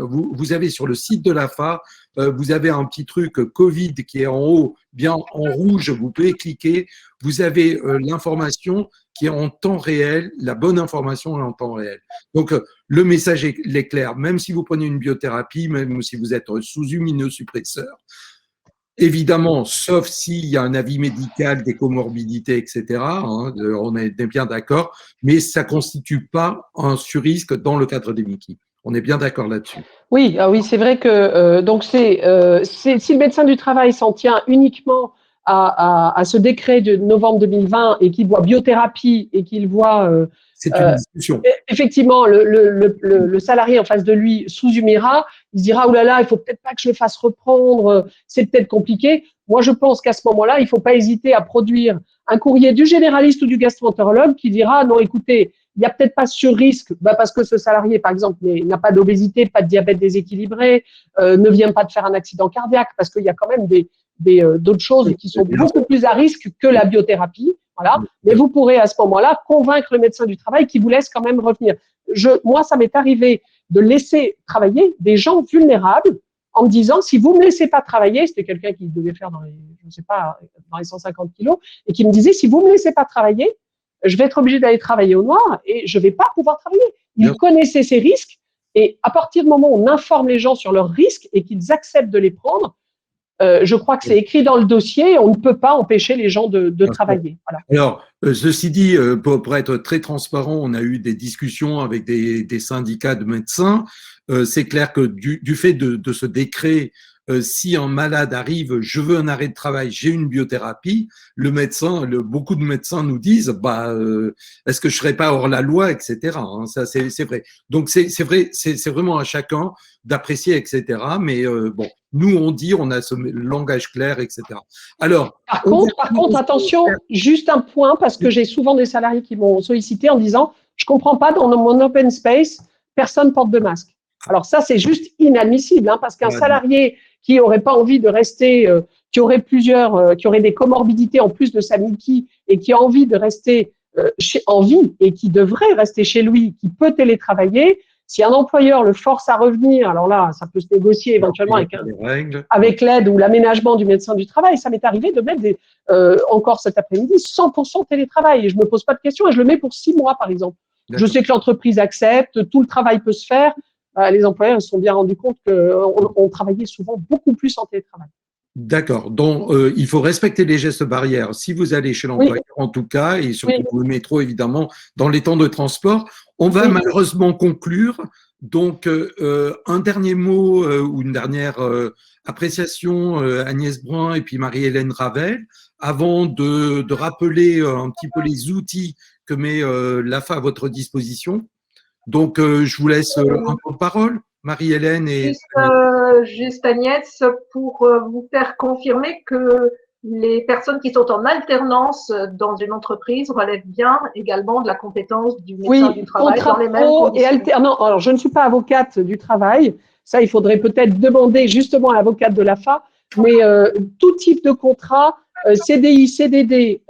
vous avez sur le site de l'AFA, vous avez un petit truc Covid qui est en haut, bien en rouge, vous pouvez cliquer, vous avez l'information qui est en temps réel, la bonne information est en temps réel. Donc le message est clair, même si vous prenez une biothérapie, même si vous êtes sous immunosuppresseur, évidemment, sauf s'il y a un avis médical, des comorbidités, etc., hein, on est bien d'accord, mais ça ne constitue pas un surrisque dans le cadre des MICI. On est bien d'accord là-dessus. Oui, oui, c'est vrai que donc si le médecin du travail s'en tient uniquement à ce décret de novembre 2020 et qu'il voit biothérapie et qu'il voit c'est une discussion. Effectivement le salarié en face de lui sous Humira, il se dira oh là là, il faut peut-être pas que je le fasse reprendre, c'est peut-être compliqué. Moi, je pense qu'à ce moment-là, il faut pas hésiter à produire un courrier du généraliste ou du gastro-entérologue qui dira non, écoutez, il n'y a peut-être pas sur risque, parce que ce salarié, par exemple, n'a pas d'obésité, pas de diabète déséquilibré, ne vient pas de faire un accident cardiaque, parce qu'il y a quand même d'autres choses qui sont beaucoup plus à risque que la biothérapie. Voilà. Mais vous pourrez à ce moment-là convaincre le médecin du travail qui vous laisse quand même revenir. Moi, ça m'est arrivé de laisser travailler des gens vulnérables en me disant si vous me laissez pas travailler, c'était quelqu'un qui devait faire dans les 150 kilos, et qui me disait si vous me laissez pas travailler, je vais être obligé d'aller travailler au noir et je vais pas pouvoir travailler. Il connaissait ces risques, et à partir du moment où on informe les gens sur leurs risques et qu'ils acceptent de les prendre, je crois que c'est écrit dans le dossier, on ne peut pas empêcher les gens de travailler. Voilà. Alors, ceci dit, pour être très transparent, on a eu des discussions avec des syndicats de médecins. C'est clair que du fait de ce décret, si un malade arrive, je veux un arrêt de travail, j'ai une biothérapie, beaucoup de médecins nous disent, est-ce que je serais pas hors la loi, etc. Hein, ça, c'est vrai. Donc c'est vrai, c'est vraiment à chacun d'apprécier, etc. Mais bon, nous on a ce langage clair, etc. Alors. Par contre, attention, juste un point, parce que j'ai souvent des salariés qui m'ont sollicité en disant, je comprends pas, dans mon open space, personne porte de masque. Alors ça, c'est juste inadmissible, hein, parce qu'un salarié qui aurait pas envie de rester, qui aurait des comorbidités en plus de sa MICI et qui a envie de rester en vie et qui devrait rester chez lui, qui peut télétravailler, si un employeur le force à revenir, alors là, ça peut se négocier éventuellement avec l'aide ou l'aménagement du médecin du travail. Ça m'est arrivé de mettre encore cet après-midi 100% télétravail, et je me pose pas de questions, et je le mets pour 6 mois, par exemple. Je sais que l'entreprise accepte, tout le travail peut se faire. Les employeurs se sont bien rendus compte qu'on travaillait souvent beaucoup plus en télétravail. D'accord. Donc, il faut respecter les gestes barrières. Si vous allez chez l'employeur, en tout cas, et surtout pour le métro, évidemment, dans les temps de transport, on va malheureusement conclure. Donc, un dernier mot ou une dernière appréciation, Agnès Brun et puis Marie-Hélène Ravel, avant de rappeler un petit peu les outils que met l'AFA à votre disposition. Donc, je vous laisse un peu de parole, Marie-Hélène et juste Agnès, pour vous faire confirmer que les personnes qui sont en alternance dans une entreprise relèvent bien également de la compétence du médecin du travail dans les mêmes conditions. Et alternant. Alors, je ne suis pas avocate du travail. Ça, il faudrait peut-être demander justement à l'avocate de l'AFA. Mais tout type de contrat, CDI, CDD,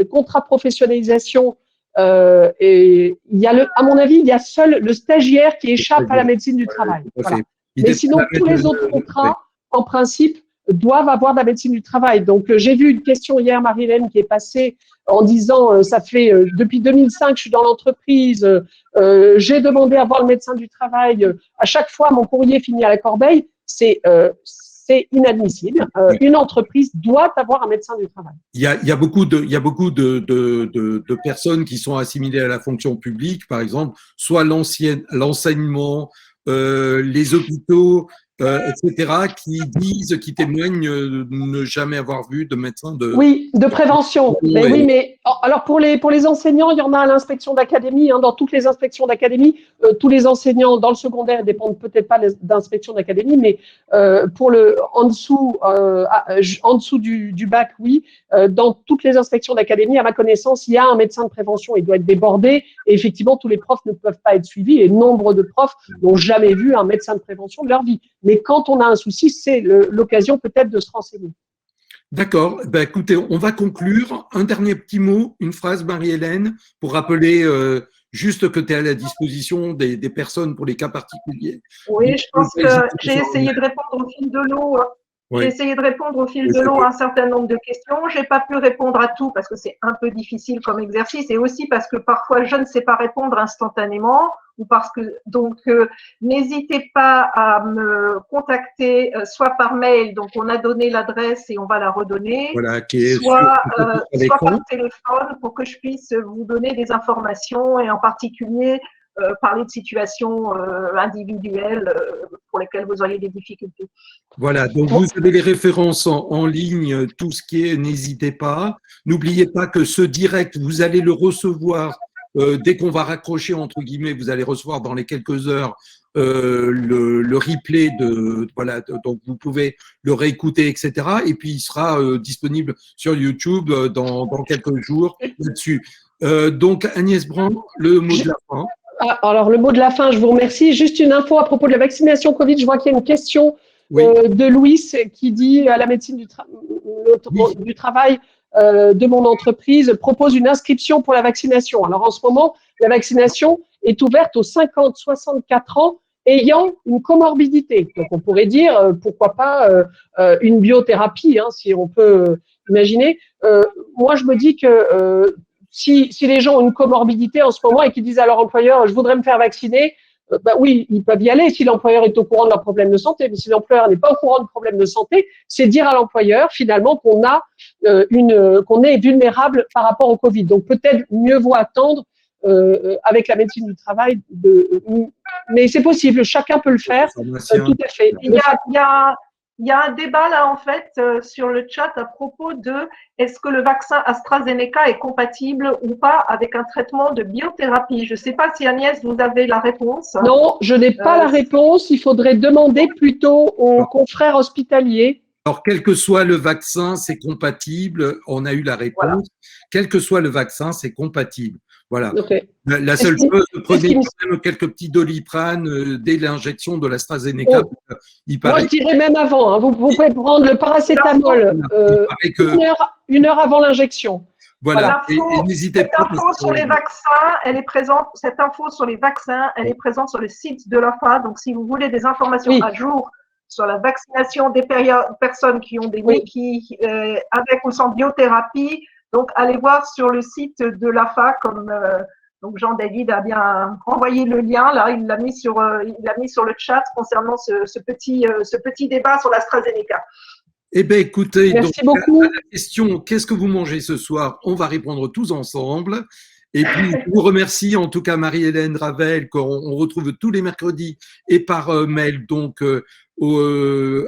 contrat de professionnalisation. Et il y a à mon avis, il y a seul le stagiaire qui échappe à la médecine du travail. Voilà. Mais sinon, tous les autres contrats, en principe, doivent avoir de la médecine du travail. Donc, j'ai vu une question hier, Marie-Hélène, qui est passée en disant, ça fait depuis 2005, je suis dans l'entreprise, j'ai demandé à voir le médecin du travail. À chaque fois, mon courrier finit à la corbeille. C'est inadmissible. Une entreprise doit avoir un médecin du travail. Il y a beaucoup de personnes qui sont assimilées à la fonction publique, par exemple, soit l'enseignement, les hôpitaux, etc., qui témoignent ne jamais avoir vu de médecin de… Oui, de prévention. Oui. Mais oui, mais alors pour les enseignants, il y en a à l'inspection d'académie. Dans toutes les inspections d'académie, tous les enseignants dans le secondaire dépendent peut-être pas d'inspection d'académie, mais en dessous du bac, oui. Dans toutes les inspections d'académie, à ma connaissance, il y a un médecin de prévention. Il doit être débordé. Et effectivement, tous les profs ne peuvent pas être suivis. Et nombre de profs n'ont jamais vu un médecin de prévention de leur vie. Mais quand on a un souci, c'est l'occasion peut-être de se renseigner. D'accord. Ben, écoutez, on va conclure. Un dernier petit mot, une phrase, Marie-Hélène, pour rappeler juste que tu es à la disposition des personnes pour les cas particuliers. Oui, je pense que j'ai essayé de répondre au fil de l'eau. Oui. J'ai essayé de répondre au fil de l'eau à un certain nombre de questions. J'ai pas pu répondre à tout parce que c'est un peu difficile comme exercice et aussi parce que parfois je ne sais pas répondre instantanément ou parce que donc n'hésitez pas à me contacter soit par mail, donc on a donné l'adresse et on va la redonner, voilà, qui est soit par téléphone pour que je puisse vous donner des informations et en particulier parler de situations individuelles pour lesquelles vous auriez des difficultés. Voilà, donc vous avez les références en ligne, tout ce qui est, n'hésitez pas. N'oubliez pas que ce direct, vous allez le recevoir dès qu'on va raccrocher, entre guillemets, vous allez recevoir dans les quelques heures le replay voilà, donc vous pouvez le réécouter, etc. Et puis il sera disponible sur YouTube dans quelques jours là-dessus. Donc Agnès Brand, le mot de la fin. Alors, le mot de la fin, je vous remercie. Juste une info à propos de la vaccination Covid. Je vois qu'il y a une question de Louis qui dit à la médecine du travail de mon entreprise propose une inscription pour la vaccination. Alors, en ce moment, la vaccination est ouverte aux 50-64 ans ayant une comorbidité. Donc, on pourrait dire, pourquoi pas une biothérapie, hein, si on peut imaginer. Moi, je me dis que si les gens ont une comorbidité en ce moment et qu'ils disent à leur employeur « je voudrais me faire vacciner », oui, ils peuvent y aller si l'employeur est au courant de leur problème de santé. Mais si l'employeur n'est pas au courant de problème de santé, c'est dire à l'employeur finalement qu'on est vulnérable par rapport au Covid. Donc peut-être mieux vaut attendre avec la médecine du travail. Mais c'est possible, chacun peut le faire. Tout à fait. Il y a un débat là en fait sur le chat à propos de est-ce que le vaccin AstraZeneca est compatible ou pas avec un traitement de biothérapie. Je ne sais pas si Agnès, vous avez la réponse. Non, je n'ai pas la réponse. Il faudrait demander plutôt aux confrères hospitaliers. Alors, quel que soit le vaccin, c'est compatible. On a eu la réponse. Voilà. Quel que soit le vaccin, c'est compatible. Voilà. Okay. La seule chose, prenez quand même quelques petits Doliprane dès l'injection de l'AstraZeneca. Moi, je dirais même avant. Hein. Vous pouvez prendre le paracétamol une heure avant l'injection. Voilà. Et n'hésitez pas. Cette info sur les vaccins, elle est présente. Cette info sur les vaccins, elle est présente sur le site de l'AFA. Donc, si vous voulez des informations à jour sur la vaccination des personnes qui ont des avec ou sans biothérapie, donc allez voir sur le site de l'AFA comme donc Jean-David a bien envoyé le lien là, il l'a mis sur le chat concernant ce petit débat sur l'AstraZeneca. Eh bien, écoutez, merci beaucoup. À la question « Qu'est-ce que vous mangez ce soir ?» on va répondre tous ensemble. Et puis, je vous remercie en tout cas Marie-Hélène Ravel, qu'on retrouve tous les mercredis et par mail, donc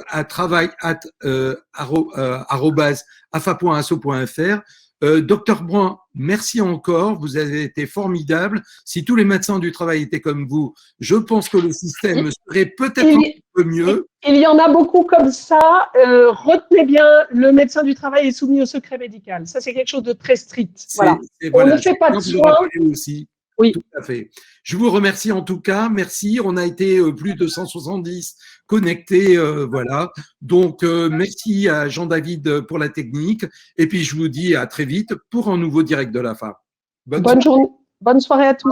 à travail@afa.asso.fr. Docteur Brand, merci encore, vous avez été formidable. Si tous les médecins du travail étaient comme vous, je pense que le système serait peut-être un peu mieux. Il y en a beaucoup comme ça. Retenez bien, le médecin du travail est soumis au secret médical. Ça, c'est quelque chose de très strict. Voilà. On ne fait pas de soins. Oui. Tout à fait. Je vous remercie en tout cas. Merci. On a été plus de 170 connectés. Voilà. Donc, merci à Jean-David pour la technique. Et puis, je vous dis à très vite pour un nouveau direct de l'AFA. Bonne journée. Bonne soirée à tous.